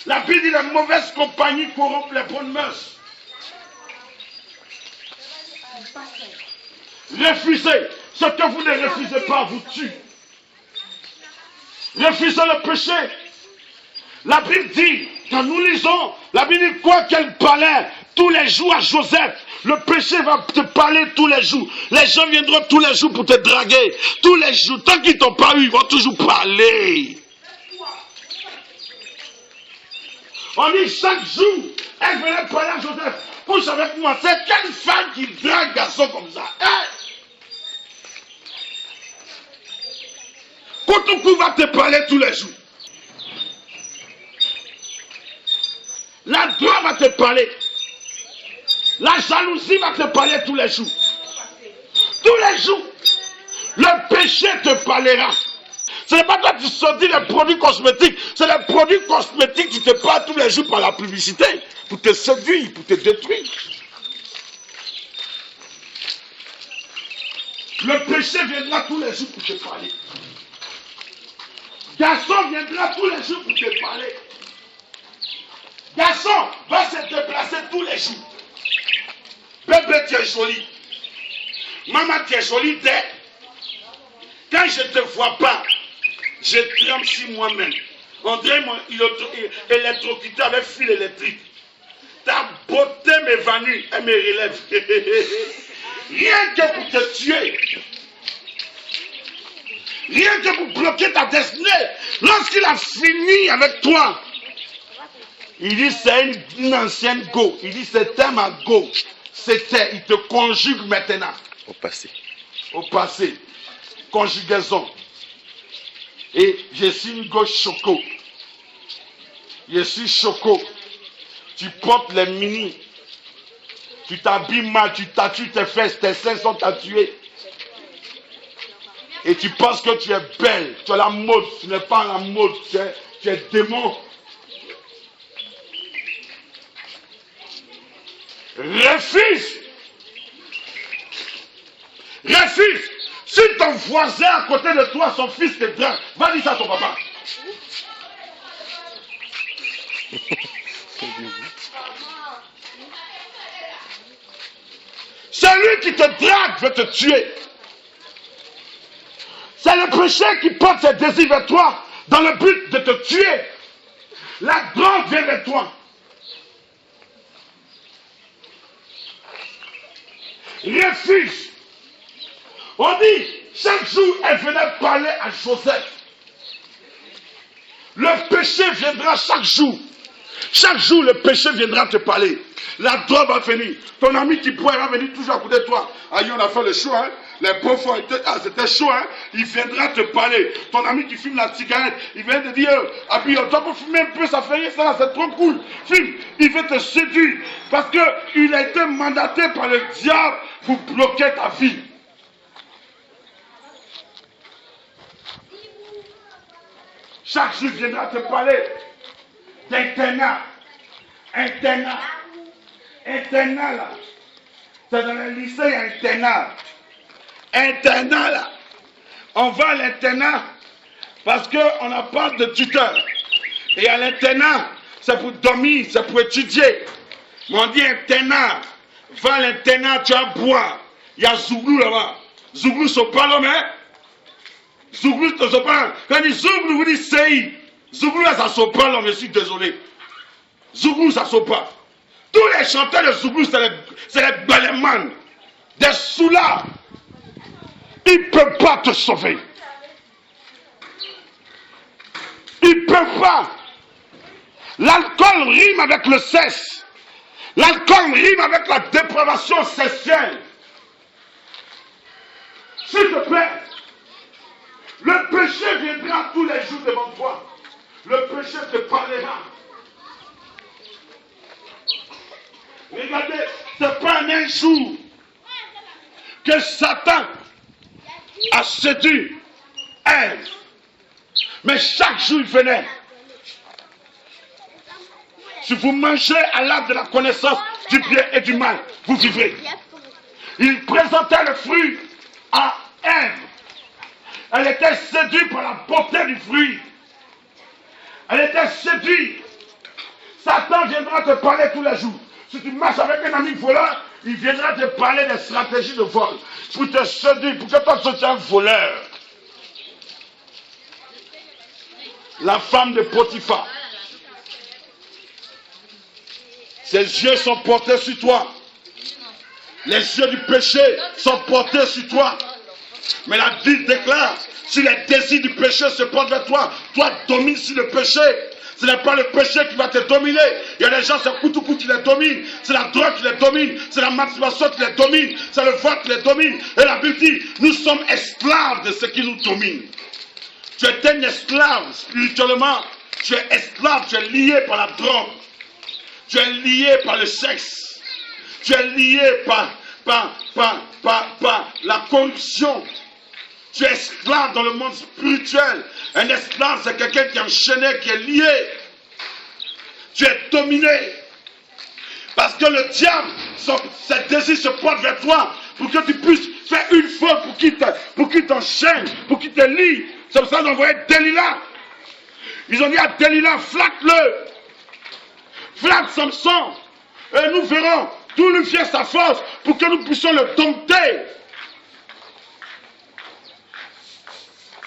La Bible dit la mauvaise compagnie corrompt les bonnes mœurs. Refusez. Ce que vous ne refusez pas vous tue. Refusez le péché. La Bible dit, quand nous lisons, la Bible dit quoi qu'elle parlait tous les jours à Joseph. Le péché va te parler tous les jours. Les gens viendront tous les jours pour te draguer. Tous les jours. Tant qu'ils t'ont pas eu, ils vont toujours parler. On dit chaque jour, elle venait parler à Joseph. Couche avec moi. C'est quelle femme qui drague un garçon comme ça? Kotoukou va te parler tous les jours. La drogue va te parler. La jalousie va te parler tous les jours. Tous les jours. Le péché te parlera. Ce n'est pas toi qui sortis les produits cosmétiques. C'est les produits cosmétiques qui te parlent tous les jours par la publicité. Pour te séduire, pour te détruire. Le péché viendra tous les jours pour te parler. Garçon viendra tous les jours pour te parler. Garçon va se déplacer tous les jours. Bébé, tu es joli. Maman, tu es jolie. Quand je ne te vois pas, je tremble sur moi-même. On dirait électrocuté avec fil électrique. Ta beauté m'évanouit, elle me relève. Rien que pour te tuer. Rien que pour bloquer ta destinée. Lorsqu'il a fini avec toi, il dit c'est une ancienne go. Il dit c'était ma go. C'était, il te conjugue maintenant. Au passé. Au passé. Conjugaison. Et je suis une go choco. Je suis choco. Tu portes les mini. Tu t'habilles mal, tu tatoues tes fesses, tes seins sont tatoués. Et tu penses que tu es belle. Tu as la mode. Tu n'es pas la mode. Tu es démon. Refuse. Refuse. Si ton voisin à côté de toi, son fils te drague, va dire ça à ton papa. Celui qui te drague veut te tuer. C'est le péché qui porte ses désirs vers toi dans le but de te tuer. La drogue vient vers toi. Refuse. On dit, chaque jour, elle venait parler à Joseph. Le péché viendra chaque jour. Chaque jour, le péché viendra te parler. La drogue va venir. Ton ami qui pourrait va venir toujours à côté de toi. Aïe, on a fait le show, hein. Les pauvres c'était chaud, hein. Il viendra te parler. Ton ami qui fume la cigarette, il vient te dire, ah puis toi pour fumer un peu, ça fait rien, ça, c'est trop cool. Fume. Il veut te séduire. Parce qu'il a été mandaté par le diable pour bloquer ta vie. Chaque jour, il viendra te parler d'internat. Internat. Internat, là. C'est dans le lycée, il y a internat. Internat, là. On va à l'internat parce qu'on n'a pas de tuteur. Et à l'internat, c'est pour dormir, c'est pour étudier. Mais on dit internat. Va à l'internat, tu vas boire. Il y a Zouglou là-bas. Zouglou, c'est pas l'homme, hein? Zouglou, c'est pas. Quand il dit Zouglou, vous dites CI. Zouglou, là, ça saute pas l'homme, je suis désolé. Zouglou, ça saute pas. Tous les chanteurs de Zouglou, c'est les balémans, des soulards. Ils ne peuvent pas te sauver. Ils ne peuvent pas. L'alcool rime avec le sexe. L'alcool rime avec la dépravation sexuelle. S'il te plaît, le péché viendra tous les jours devant toi. Le péché te parlera. Regardez, ce n'est pas un jour que Satan a séduit Ève. Mais chaque jour il venait. Si vous mangez à l'arbre de la connaissance du bien et du mal, vous vivrez. Il présentait le fruit à Ève. Elle était séduite par la beauté du fruit. Elle était séduite. Satan viendra te parler tous les jours. Si tu marches avec un ami voleur, il viendra te parler des stratégies de vol. Pour te séduire, pour que toi tu sois un voleur. La femme de Potiphar. Ses yeux sont portés sur toi. Les yeux du péché sont portés sur toi. Mais la Bible déclare, si les désirs du péché se portent vers toi, toi domines sur le péché. Ce n'est pas le péché qui va te dominer. Il y a des gens, c'est Koutou qui les domine. C'est la drogue qui les domine. C'est la masturbation qui les domine. C'est le vote qui les domine. Et la Bible dit, nous sommes esclaves de ce qui nous domine. Tu es un esclave spirituellement. Tu es esclave, tu es lié par la drogue. Tu es lié par le sexe. Tu es lié par la corruption. Tu es esclave dans le monde spirituel. Un esclave, c'est quelqu'un qui est enchaîné, qui est lié. Tu es dominé. Parce que le diable, ses désirs se portent vers toi pour que tu puisses faire une faute pour qu'il t'enchaîne, pour qu'il te lie. C'est pour ça qu'ils ont envoyé Delilah. Ils ont dit à Delilah, flatte-le. Flatte Samson. Et nous verrons d'où lui vient sa force pour que nous puissions le dompter.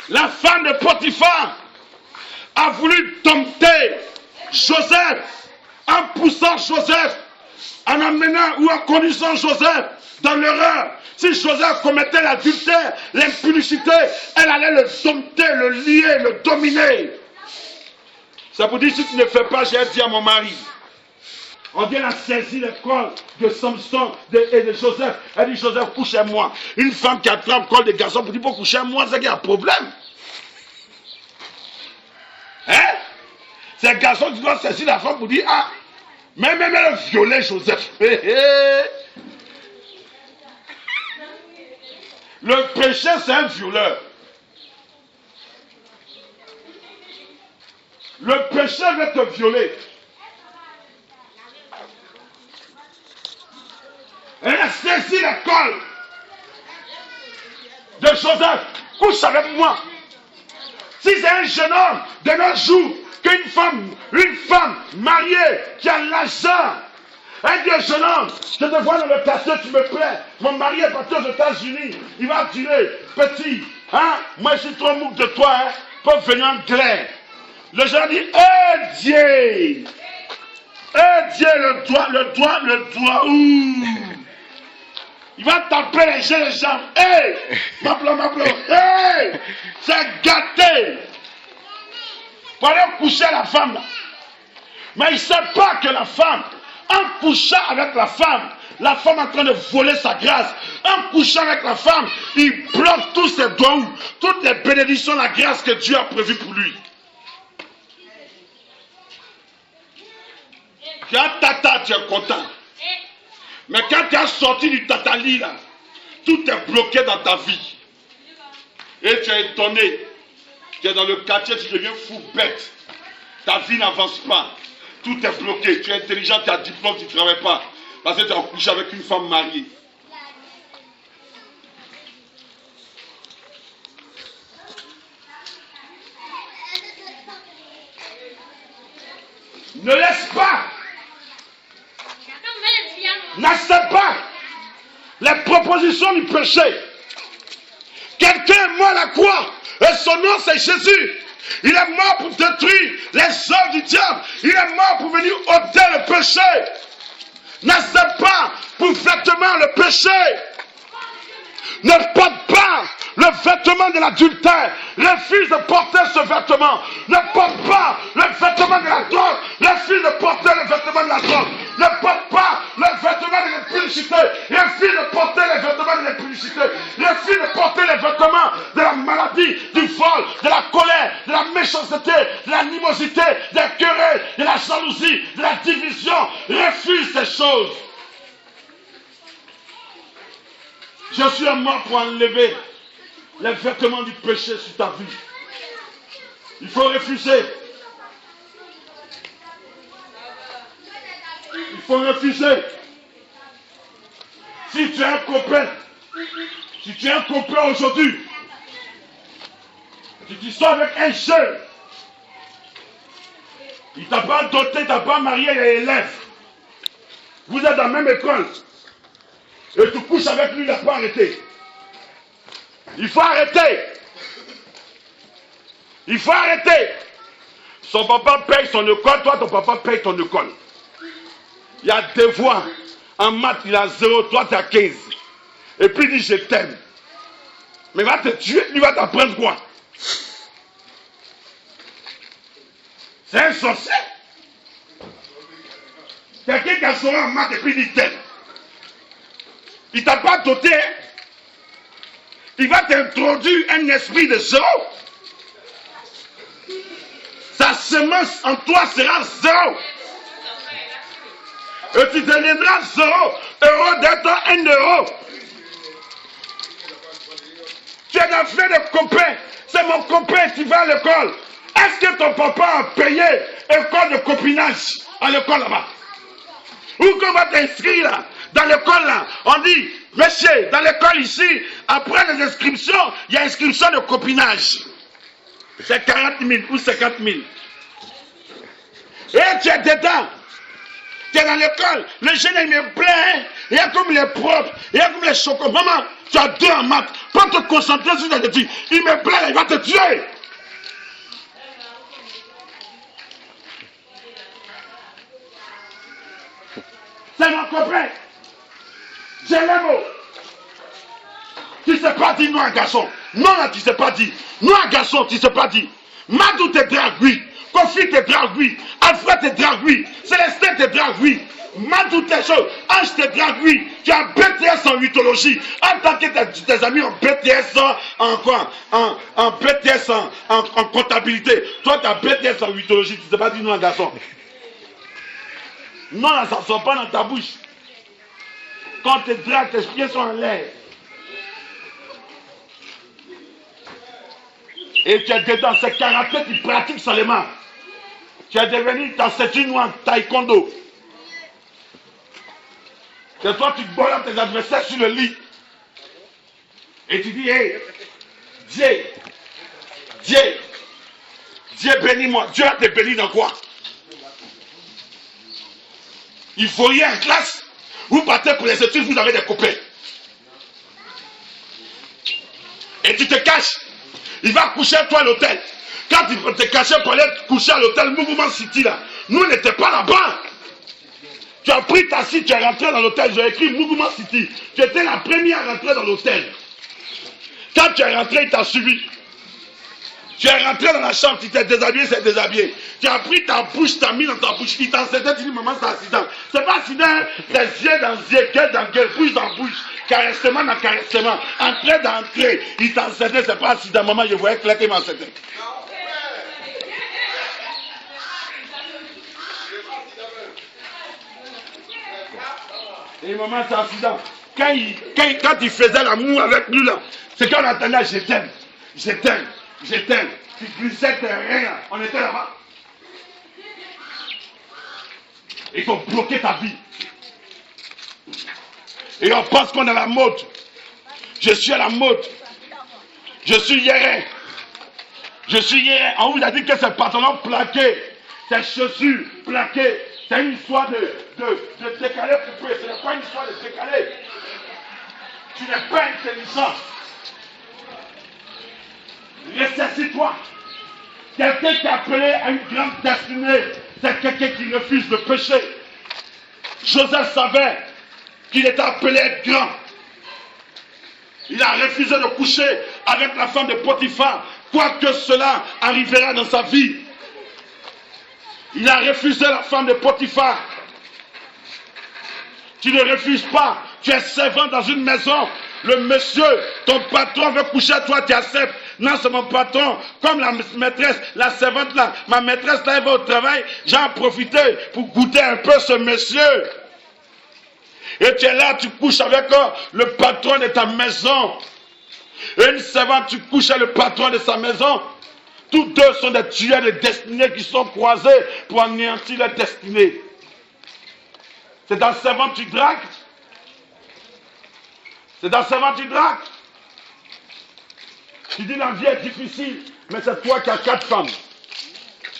La femme de Potiphar a voulu dompter Joseph en poussant Joseph, en amenant ou en conduisant Joseph dans l'erreur. Si Joseph commettait l'adultère, l'impudicité, elle allait le dompter, le lier, le dominer. Ça vous dit, si tu ne fais pas, j'ai dit à mon mari. On vient à saisir le col de Samson et de Joseph. Elle dit, Joseph, couche à moi. Une femme qui attrape le col des garçons pour dire, pour coucher à moi, c'est qu'il y a un problème. Hein? C'est un garçon qui doit saisir la femme pour dire, ah, même elle violait Joseph. Le péché, c'est un violeur. Le péché va te violer. Elle a saisi le col de Joseph. Couche avec moi. Si c'est un jeune homme de nos jours, qu'une femme mariée qui a l'argent, elle dit au jeune homme, je te vois dans le quartier, tu me plais. Mon mari est parti aux États-Unis. Il va dire, petit, hein, moi je suis trop mou de toi, hein, pour venir en clair. Le jeune dit, Dieu, Dieu, le doigt, ouh. Il va taper les jambes. Hey! M'appelons. Hey! C'est gâté. pour aller coucher à la femme. Là. Mais il ne sait pas que la femme, en couchant avec la femme est en train de voler sa grâce. En couchant avec la femme, il bloque tous ses dons, toutes les bénédictions, la grâce que Dieu a prévue pour lui. Quand tata, tu es content. Mais quand tu as sorti du tatali, là, tout est bloqué dans ta vie. Et tu es étonné. Tu es dans le quartier, tu deviens fou, bête. Ta vie n'avance pas. Tout est bloqué. Tu es intelligent, tu as diplôme, tu ne travailles pas. Parce que tu as couché avec une femme mariée. Ne laisse pas. N'accepte pas les propositions du péché. Quelqu'un est mort à la croix et son nom c'est Jésus. Il est mort pour détruire les œuvres du diable. Il est mort pour venir ôter le péché. N'accepte pas pour vêtement le péché. Ne porte pas le vêtement de l'adultère. Refuse de porter ce vêtement. Ne porte pas le vêtement de la drogue. Refuse de porter le vêtement de la drogue. Ne porte pas le vêtement de l'impudicité. Refuse de porter les vêtements de l'impudicité. Refuse de porter les vêtements de la maladie, du vol, de la colère, de la méchanceté, de l'animosité, des querelles, de la jalousie, de la division. Refuse ces choses. Je suis mort pour enlever les vêtements du péché sur ta vie. Il faut refuser. Il faut refuser. Si tu es un copain, aujourd'hui, tu sors avec un jeune, il t'a pas doté, il t'a pas marié, il est élève. Vous êtes dans la même école. Et tu couches avec lui, il n'a pas arrêté. Il faut arrêter. Il faut arrêter. Son papa paye son école, toi ton papa paye ton école. Il y a des voix. En maths, il a 0, toi tu as 15. Et puis il dit je t'aime. Mais il va te tuer, il va t'apprendre quoi? C'est un sorcier. Quelqu'un qui a sauvé en maths et puis il dit t'aime. Il ne t'a pas doté. Il va t'introduire un esprit de zéro. Sa semence en toi sera zéro. Et tu deviendras 0 euro d'être 1 euro. Tu es dans fait de copains. C'est mon copain qui va à l'école. Est-ce que ton papa a payé école de copinage à l'école là-bas? Ou qu'on va t'inscrire là? Dans l'école là, on dit, monsieur, dans l'école ici, après les inscriptions, il y a inscription de copinage. C'est 40 000 ou 50 000. Et tu es dedans. Tu es dans l'école, le jeune il me plaît, hein? Il y a comme les propres, il y a comme les chocolats. Maman, tu as 2 en maths, pas te concentrer sur tes études. Il me plaît, il va te tuer. C'est mon copain. Je l'aime. Tu ne sais pas dire non à garçon. Non, là, tu ne sais pas dire. Non à garçon, tu ne sais pas dire. Madou te drague, oui. Kofi te drague, oui. Alfred te drague, oui. Célestin te drague, oui. Madou tes choses. Ange te drague, oui. Tu as BTS en mythologie. En tant que tes amis en BTS en quoi? En BTS en comptabilité. Toi, tu as BTS en mythologie. Tu ne sais pas dire non à garçon. Non, là, ça ne sort pas dans ta bouche. Quand tu te dragues, tes pieds sont en l'air. Et tu es dedans, c'est karaté, tu pratiques seulement. Tu es devenu ta ceinture noire, taekwondo. Et toi, tu bolles tes adversaires sur le lit. Et tu dis, hey, Dieu bénis-moi. Dieu a te béni dans quoi? Il faut rien en classe. Vous partez pour les études, vous avez des copains. Et tu te caches. Il va coucher à toi à l'hôtel. Quand tu te cachais pour aller coucher à l'hôtel Mouvement City là, nous n'étions pas là-bas. Tu as pris ta site, tu es rentré dans l'hôtel, j'ai écrit Mouvement City. Tu étais la première à rentrer dans l'hôtel. Quand tu es rentré, il t'a suivi. Tu es rentré dans la chambre, tu t'es déshabillé, c'est déshabillé. Tu as pris ta bouche, tu as mis dans ta bouche. Il t'enceinte, tu dis, maman, c'est accident. C'est pas accident, c'est yeux dans yeux, gueule dans gueule, bouche dans bouche, caressement dans caressement, entrée dans entrée. Il t'enceinte, c'est pas accident. Maman, je voyais clair qu'il m'enceinte. Et maman, c'est accident. Quand il faisait l'amour avec nous, là, c'est qu'on entendait, je t'aime, je t'aime, je t'aime. Tu glissais tes rien. On était là-bas. Ils ont bloqué ta vie. Et on pense qu'on est à la mode. Je suis à la mode. Je suis hier. Je suis hier. On vous a dit que c'est pantalon plaqué, c'est chaussures plaquées. C'est une histoire de décaler poupée. Ce n'est pas une histoire de décaler. Tu n'es pas intelligent. Ressaisis-toi. Quelqu'un qui est appelé à une grande destinée, c'est quelqu'un qui refuse le péché. Joseph savait qu'il était appelé à être grand. Il a refusé de coucher avec la femme de Potiphar, quoique cela arrivera dans sa vie. Il a refusé la femme de Potiphar. Tu ne refuses pas. Tu es servant dans une maison. Le monsieur, ton patron veut coucher à toi, tu acceptes. Non, c'est mon patron. Comme la maîtresse, la servante là, ma maîtresse là, elle va au travail. J'en profité pour goûter un peu ce monsieur. Et tu es là, tu couches avec le patron de ta maison. Et une servante, tu couches avec le patron de sa maison. Tous deux sont des tueurs de destinée qui sont croisés pour anéantir leur destinée. C'est dans le servant que tu dragues. C'est dans le servant que tu dragues. Tu dis la vie est difficile, mais c'est toi qui as 4 femmes.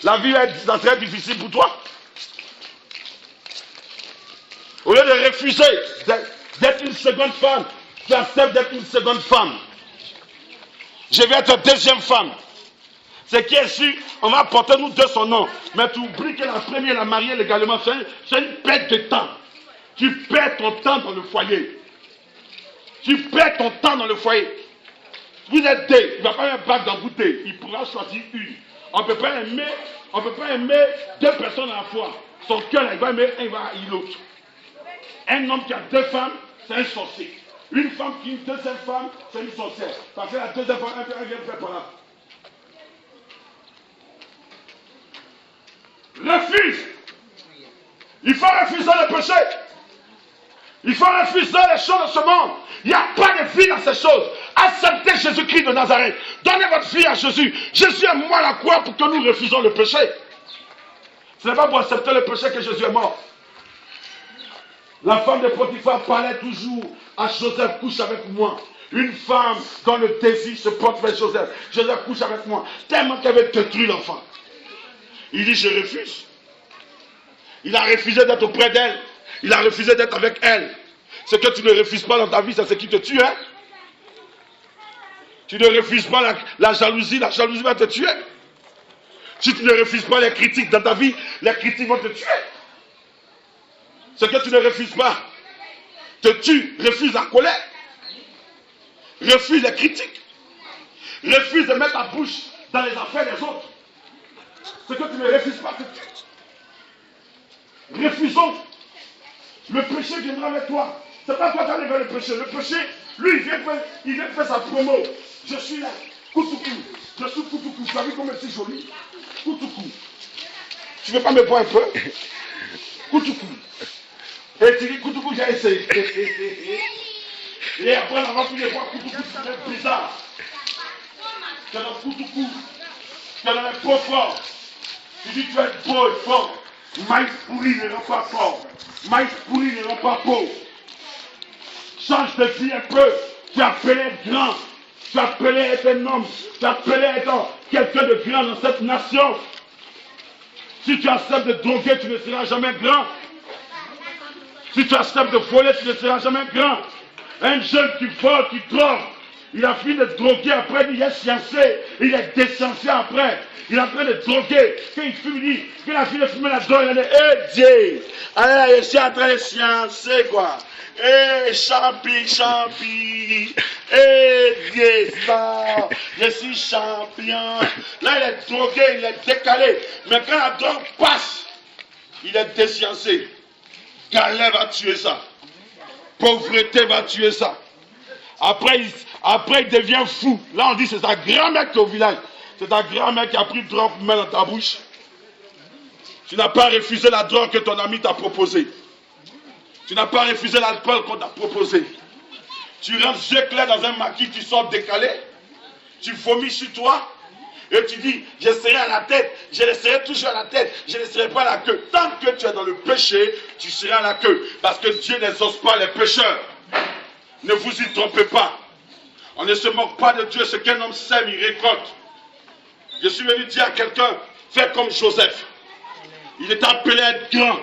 La vie est très difficile pour toi. Au lieu de refuser d'être une seconde femme, tu acceptes d'être une seconde femme. Je vais être deuxième femme. C'est qui est sûr, on va porter nous deux son nom. Mais tu oublies que la première, la mariée légalement, c'est une perte de temps. Tu perds ton temps dans le foyer. Tu perds ton temps dans le foyer. Vous êtes deux, il ne va pas un bac d'embouteille. Il pourra choisir une. On ne peut pas aimer 2 personnes à la fois. Son cœur, il va aimer un, il va haïr l'autre. Un homme qui a 2 femmes, c'est un sorcier. Une femme qui a une deuxième femme, c'est une sorcière. Parce que la deuxième femme, elle vient faire par là. Refuse. Il faut refuser le péché. Il faut refuser les choses de ce monde. Il n'y a pas de vie dans ces choses. Acceptez Jésus-Christ de Nazareth. Donnez votre vie à Jésus. Jésus est mort à la croix pour que nous refusons le péché. Ce n'est pas pour accepter le péché que Jésus est mort. La femme de Potiphar parlait toujours à Joseph, couche avec moi. Une femme dont le désir se porte vers Joseph. Joseph, couche avec moi. Tellement qu'elle avait détruit l'enfant. Il dit, je refuse. Il a refusé d'être auprès d'elle. Il a refusé d'être avec elle. Ce que tu ne refuses pas dans ta vie, c'est ce qui te tue. Hein? Tu ne refuses pas la jalousie va te tuer. Si tu ne refuses pas les critiques dans ta vie, les critiques vont te tuer. Ce que tu ne refuses pas te tue. Refuse la colère. Refuse les critiques. Refuse de mettre ta bouche dans les affaires des autres. Ce que tu ne refuses pas te tue. Refusons. Le péché viendra avec toi. C'est pas toi qui allais vers le péché. Le péché, lui, il vient faire sa promo. Je suis là. Koutoukou. Je suis Koutoukou. Tu as vu comme c'est joli? Koutoukou. Tu ne veux pas me voir un peu? Koutoukou. Et tu dis Koutoukou, j'ai essayé. Et après, on va plus les voir Koutoukou, c'est bizarre. Tu es dans Koutoukou. Tu es dans les peaux forts. Tu dis tu es beau et fort. Maïs pourri ne rend pas fort. Maïs pourri ne rend pas pauvre. Change de vie un peu. Tu es appelé à être grand. Tu es appelé à être un homme. Tu es appelé à être quelqu'un de grand dans cette nation. Si tu acceptes de droguer, tu ne seras jamais grand. Si tu acceptes de voler, tu ne seras jamais grand. Un jeune qui vole, qui drogue, Il a fini de droguer, après il est sciancé, il est désciencé après. Il est en train de droguer. Quand il fume, il dit, quand il a fini de fumer la drogue, il a dit, eh Dieu, allez, je suis en train de sciencer, quoi. Eh, champi, eh Dieu, ça, je suis champion. Là, il est drogué, il est décalé. Mais quand la drogue passe, il est désciencé. Galère va tuer ça. Pauvreté va tuer ça. Après, il devient fou. Là, on dit c'est ta grand-mère qui est au village. C'est ta grand-mère qui a pris drogue pour mettre dans ta bouche. Tu n'as pas refusé la drogue que ton ami t'a proposée. Tu n'as pas refusé l'alcool qu'on t'a proposé. Tu rentres yeux clairs dans un maquis, tu sors décalé. Tu vomis sur toi. Et tu dis, je serai à la tête, je resterai toujours à la tête, je ne serai pas à la queue. Tant que tu es dans le péché, tu seras à la queue. Parce que Dieu n'exauce pas les pécheurs. Ne vous y trompez pas. On ne se moque pas de Dieu. Ce qu'un homme sème, il récolte. Je suis venu dire à quelqu'un, fais comme Joseph. Il est appelé à être grand.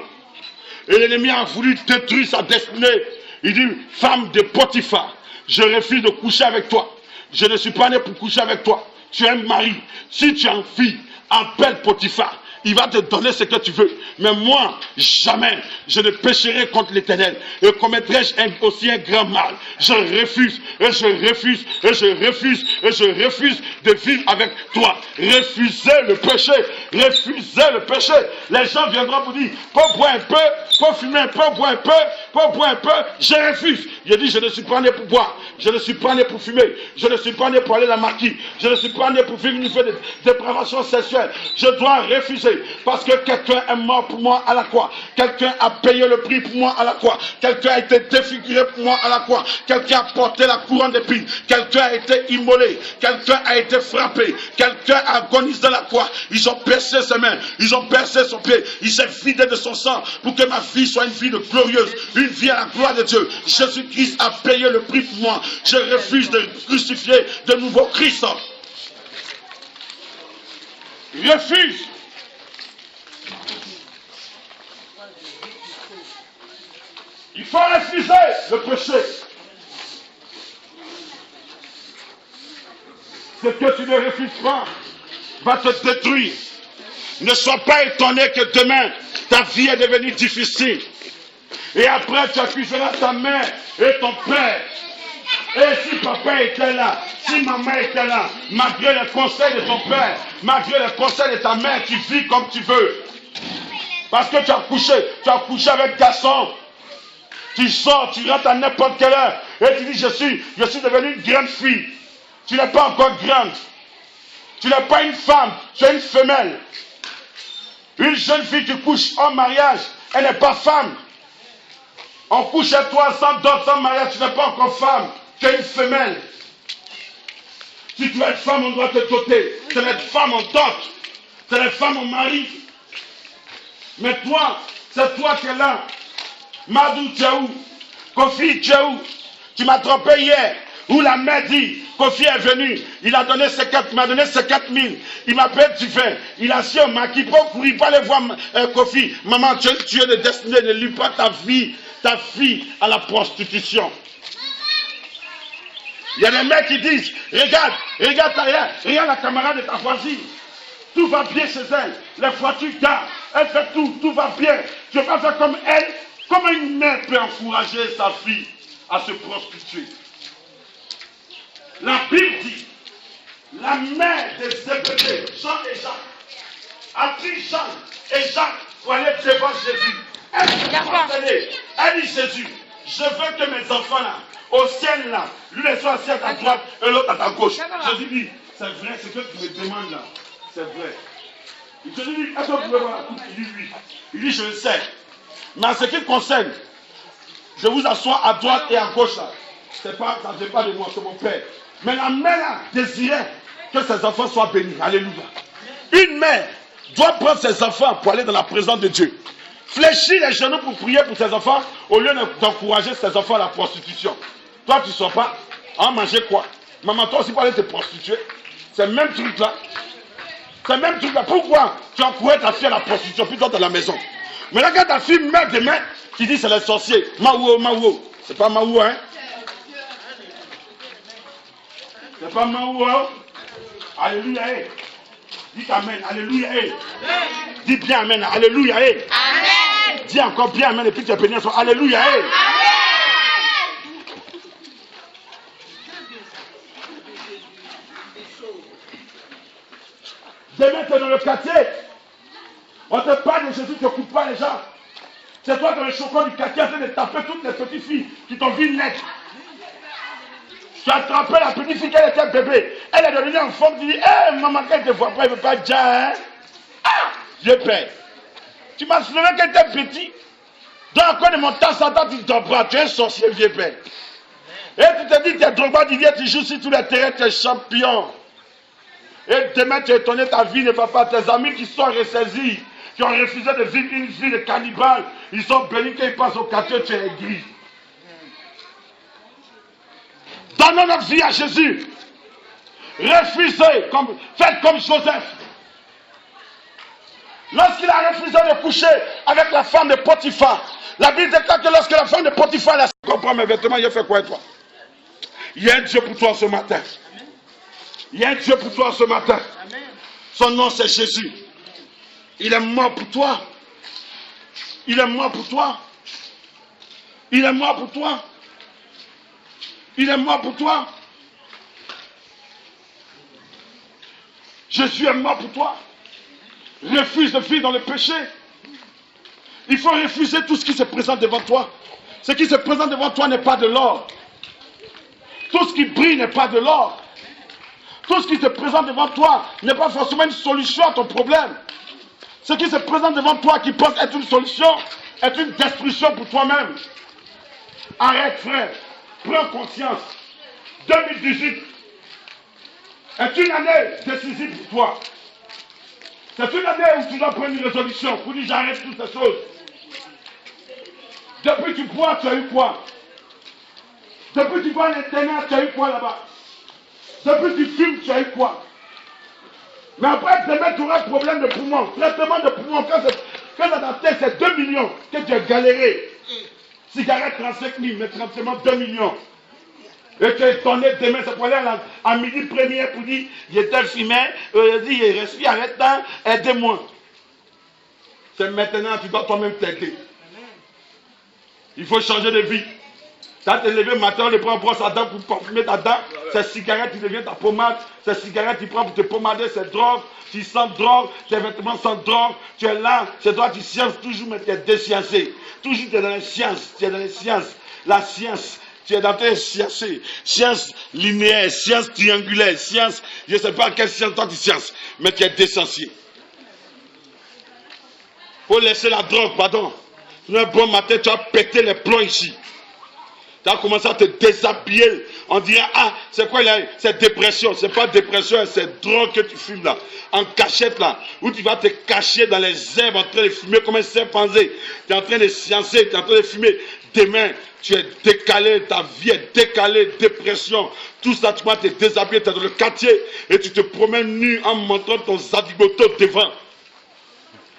Et l'ennemi a voulu détruire sa destinée. Il dit, femme de Potiphar, je refuse de coucher avec toi. Je ne suis pas né pour coucher avec toi. Tu es un mari. Si tu es une fille, appelle Potiphar. Il va te donner ce que tu veux. Mais moi, jamais, je ne pécherai contre l'Éternel. Et commettrai-je aussi un grand mal. Je refuse, et je refuse, et je refuse, et je refuse de vivre avec toi. Refusez le péché. Refusez le péché. Les gens viendront vous dire, pour boire un peu, pour fumer un peu, pour boire un peu, pour boire un peu. Je refuse. Je dis, je ne suis pas né pour boire. Je ne suis pas né pour fumer. Je ne suis pas né pour aller à la maquille. Je ne suis pas né pour vivre une vie de dépravation sexuelle. Je dois refuser. Parce que quelqu'un est mort pour moi à la croix. Quelqu'un a payé le prix pour moi à la croix. Quelqu'un a été défiguré pour moi à la croix. Quelqu'un a porté la couronne d'épines. Quelqu'un a été immolé. Quelqu'un a été frappé. Quelqu'un a agonisé à la croix. Ils ont percé ses mains. Ils ont percé son pied. Il s'est vidé de son sang pour que ma vie soit une vie de glorieuse. Une vie à la gloire de Dieu. Jésus-Christ a payé le prix pour moi. Je refuse de crucifier de nouveau Christ. Refuse. Il faut refuser le péché. Ce que tu ne refuses pas va te détruire. Ne sois pas étonné que demain, ta vie est devenue difficile. Et après, tu accuseras ta mère et ton père. Et si papa était là, si maman était là, malgré les conseils de ton père, malgré les conseils de ta mère, tu vis comme tu veux. Parce que tu as couché avec garçon. Tu sors, tu rentres à n'importe quelle heure. Et tu dis, je suis devenue une grande fille. Tu n'es pas encore grande. Tu n'es pas une femme, tu es une femelle. Une jeune fille qui couche en mariage, elle n'est pas femme. On couche à toi sans dot, sans mariage, tu n'es pas encore femme. Tu es une femelle. Si tu es femme, on doit te doter. Tu es femme, on dote. Tu es femme, on marie. Mais toi, c'est toi qui es là. Madou, tu es où? Kofi, tu es où? Tu m'as trompé hier. Où la mère dit, Kofi est venu, il m'a donné 50 000, il m'a payé du vin, il a su un maquis pour courir, pas aller voir Kofi. Maman, tu es de destinée, ne lis pas ta fille à la prostitution. Il y a des mecs qui disent, regarde la camarade de ta voisine. Tout va bien chez elle. Les voitures garent. Elle fait tout va bien. Tu ne vas pas faire comme elle. Comment une mère peut encourager sa fille à se prostituer? La Bible dit, la mère de Zébédée, Jean et Jacques, a pris Jean et Jacques pour aller devant Jésus. Elle dit Jésus, je veux que mes enfants là, au ciel là, lui les soit assis à ta droite et l'autre à ta gauche. Jésus dit, c'est vrai, ce que tu me demandes là, c'est vrai. Jésus dit, est-ce que vous pouvez voir la coupe? Il dit oui. Il dit, je le sais. Mais en ce qui concerne, je vous assois à droite et à gauche là. Ça ne vient pas de moi, c'est mon père. Mais la mère là désirait que ses enfants soient bénis. Alléluia. Une mère doit prendre ses enfants pour aller dans la présence de Dieu. Fléchir les genoux pour prier pour ses enfants au lieu d'encourager ses enfants à la prostitution. Toi, tu ne sors pas. En manger quoi? Maman, toi aussi, pour aller te prostituer. C'est le même truc là. C'est le même truc là. Pourquoi tu encourages ta fille à la prostitution plutôt dans la maison? Mais là, quand ta fille meurt demain, tu dis c'est les sorciers. Maouo. C'est pas Maouo, hein? C'est pas moi. Alléluia. Dites Amen. Alléluia. Dis bien Amen. Alléluia. Amen. Dis encore bien Amen et puis tu es béni. Alléluia. Amen. Demain, tu es dans le quartier. On te parle de Jésus, tu ne coupes pas les gens. C'est toi dans le chocolat du quartier en train de taper toutes les petites filles qui t'ont vu naître. Tu as attrapé la petite fille qu'elle était bébé. Elle est devenue en forme. Tu dis, hé, maman, qu'elle ne te voit pas, elle ne veut pas dire, hein? Ah, Dieu Père. Tu m'as soulevé qu'elle était petit. Donc, encore de mon temps, Satan, tu t'en prends. Tu es un sorcier, vieux Père. Et tu te dis, tu es Drogba, tu joues sur tous les terrains, tu es champion. Et demain, tu es étonné, ta vie ne va pas. Tes amis qui sont ressaisis, qui ont refusé de vivre une vie de cannibale, ils sont bénis quand ils passent au quartier, tu es aigri. Donnons notre vie à Jésus. Refusez, faites comme Joseph. Lorsqu'il a refusé de coucher avec la femme de Potiphar, la Bible déclare que lorsque la femme de Potiphar a comprend mes vêtements, il a fait quoi toi? Il y a un Dieu pour toi ce matin. Il y a un Dieu pour toi ce matin. Son nom c'est Jésus. Il est mort pour toi. Il est mort pour toi. Il est mort pour toi. Il est mort pour toi. Jésus est mort pour toi. Refuse de vivre dans le péché. Il faut refuser tout ce qui se présente devant toi. Ce qui se présente devant toi n'est pas de l'or. Tout ce qui brille n'est pas de l'or. Tout ce qui se présente devant toi n'est pas forcément une solution à ton problème. Ce qui se présente devant toi qui pense être une solution est une destruction pour toi-même. Arrête, frère. Prends conscience. 2018 est une année décisive pour toi. C'est une année où tu dois prendre une résolution pour dire j'arrête toutes ces choses. Depuis que tu bois, tu as eu quoi? Depuis que tu vas à l'internat, tu as eu quoi là-bas? Depuis que tu fumes, tu as eu quoi? Mais après, demain, tu auras un problème de poumon. Traitement de poumon, quand dans ta tête, c'est 2 millions que tu as galéré. Cigarette 35 000, mais traitement 2 millions. Et tu es étonné demain, c'est pour aller à midi première pour dire, j'étais fumé, il dit, il respire, arrête, aidez-moi. C'est maintenant, tu dois toi-même t'aider. Il faut changer de vie. Tu as te levé le matin, tu prends une brosse à dents pour parfumer ta dent. C'est cigarette qui devient ta pommade. C'est cigarette qui prend pour te pommader, c'est drogue. Tu sens drogue, tes vêtements sentent drogue. Tu es là, c'est toi qui sciences toujours, mais tu es désciencé. Toujours tu es dans les sciences. Tu es dans les sciences. La science. Tu es dans tes sciences. Science linéaire, science triangulaire, science. Je ne sais pas quelle science toi tu sciences, mais tu es désciencé. Il faut laisser la drogue, pardon. Un bon matin, tu as pété les plombs ici. Tu as commencé à te déshabiller. On dirait, ah, c'est quoi là? C'est dépression. C'est pas dépression, c'est drogue que tu fumes là. En cachette là. Où tu vas te cacher dans les herbes en train de fumer comme un chimpanzé. Tu es en train de sciencer, tu es en train de fumer. Demain, tu es décalé, ta vie est décalée, dépression. Tout ça, tu vas te déshabiller, tu es dans le quartier et tu te promènes nu en montrant ton zadigoto devant.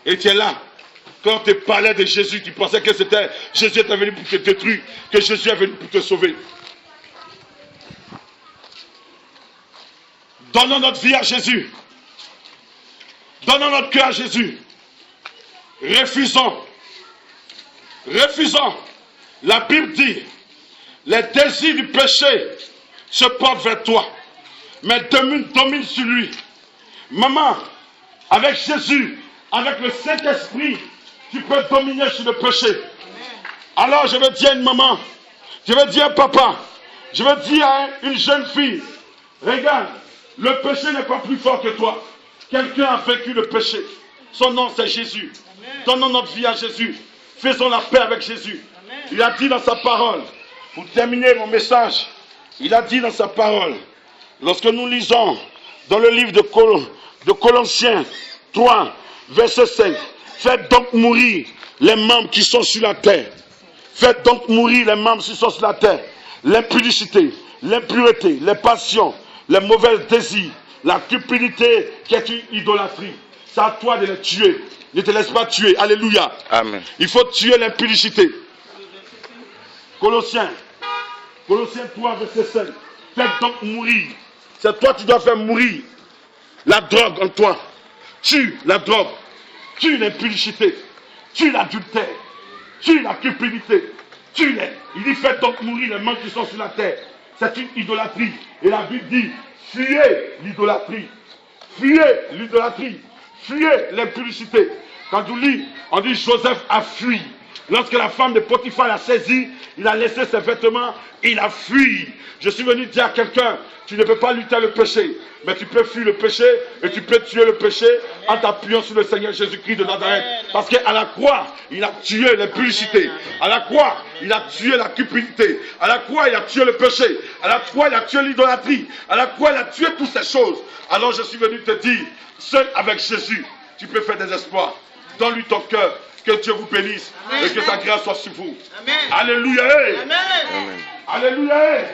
Et tu es là. Quand on te parlait de Jésus, tu pensais que c'était Jésus était venu pour te détruire, que Jésus est venu pour te sauver. Donnons notre vie à Jésus. Donnons notre cœur à Jésus. Refusons. Refusons. La Bible dit, les désirs du péché se portent vers toi, mais domine sur lui. Maman, avec Jésus, avec le Saint-Esprit, tu peux dominer sur le péché. Alors je veux dire à une maman, je veux dire à un papa, je veux dire à une jeune fille, regarde, le péché n'est pas plus fort que toi. Quelqu'un a vaincu le péché. Son nom c'est Jésus. Donnons notre vie à Jésus. Faisons la paix avec Jésus. Il a dit dans sa parole, pour terminer mon message, il a dit dans sa parole, lorsque nous lisons dans le livre de Colossiens 3, verset 5, faites donc mourir les membres qui sont sur la terre. Faites donc mourir les membres qui sont sur la terre. L'impudicité, l'impureté, les passions, les mauvais désirs, la cupidité qui est une idolâtrie. C'est à toi de les tuer. Ne te laisse pas tuer. Alléluia. Amen. Il faut tuer l'impudicité. Colossiens 3, verset 5. Faites donc mourir C'est toi qui dois faire mourir la drogue en toi. Tue la drogue, tue l'impudicité, tue l'adultère, tue la cupidité, tue-les. Il dit faites donc mourir les mains qui sont sur la terre. C'est une idolâtrie. Et la Bible dit fuyez l'idolâtrie, fuyez l'idolâtrie, fuyez l'impudicité. Quand on dit Joseph a fui. Lorsque la femme de Potiphar l'a saisi, il a laissé ses vêtements, il a fui. Je suis venu dire à quelqu'un, tu ne peux pas lutter le péché, mais tu peux fuir le péché et tu peux tuer le péché en t'appuyant sur le Seigneur Jésus-Christ de Nazareth. Parce qu'à la croix, il a tué l'impudicité. À la croix, il a tué la cupidité. À la croix, il a tué le péché. À la croix, il a tué l'idolâtrie. À la croix, il a tué toutes ces choses. Alors je suis venu te dire, seul avec Jésus, tu peux faire des exploits. Donne-lui ton cœur. Que Dieu vous bénisse. Amen. Et que sa grâce soit sur vous. Amen. Alléluia. Amen. Amen. Alléluia. Amen.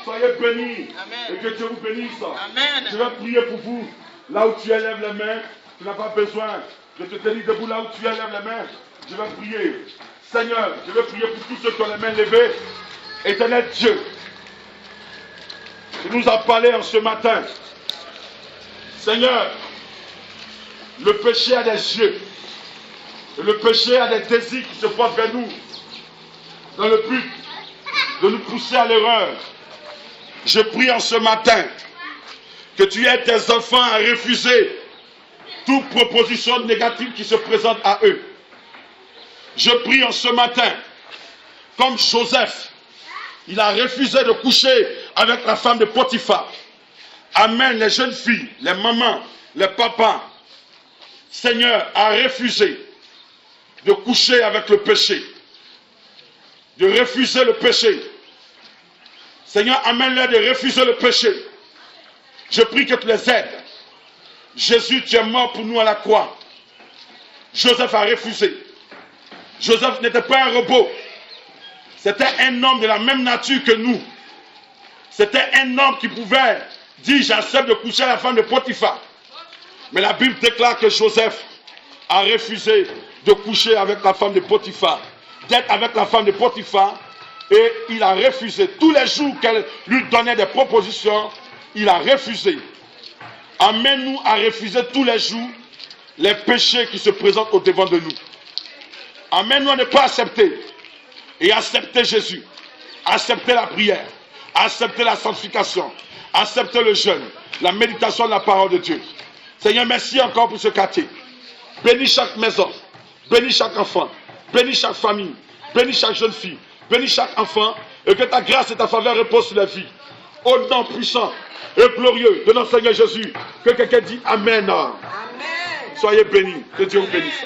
Soyez bénis. Amen. Et que Dieu vous bénisse. Amen. Je vais prier pour vous. Là où tu élèves les mains, tu n'as pas besoin de te tenir debout. Là où tu élèves les mains, je vais prier. Seigneur, je vais prier pour tous ceux qui ont les mains levées. Éternel Dieu, tu nous as parlé en ce matin. Seigneur, le péché a des yeux. Et le péché a des désirs qui se portent vers nous dans le but de nous pousser à l'erreur. Je prie en ce matin que tu aides tes enfants à refuser toute proposition négative qui se présente à eux. Je prie en ce matin, comme Joseph, il a refusé de coucher avec la femme de Potiphar. Amène les jeunes filles, les mamans, les papas, Seigneur, à refuser de coucher avec le péché, de refuser le péché. Seigneur, amène-les de refuser le péché. Je prie que tu les aides. Jésus, tu es mort pour nous à la croix. Joseph a refusé. Joseph n'était pas un robot. C'était un homme de la même nature que nous. C'était un homme qui pouvait dire, j'accepte de coucher à la femme de Potiphar. Mais la Bible déclare que Joseph a refusé de coucher avec la femme de Potiphar, d'être avec la femme de Potiphar, et il a refusé. Tous les jours qu'elle lui donnait des propositions, il a refusé. Amène-nous à refuser tous les jours les péchés qui se présentent au devant de nous. Amène-nous à ne pas accepter, et accepter Jésus, accepter la prière, accepter la sanctification, accepter le jeûne, la méditation de la parole de Dieu. Seigneur, merci encore pour ce quartier. Bénis chaque maison. Bénis chaque enfant, bénis chaque famille, bénis chaque jeune fille, bénis chaque enfant, et que ta grâce et ta faveur reposent sur la vie. Au nom puissant et glorieux de notre Seigneur Jésus, que quelqu'un dit Amen. Amen. Soyez bénis, que Dieu vous bénisse.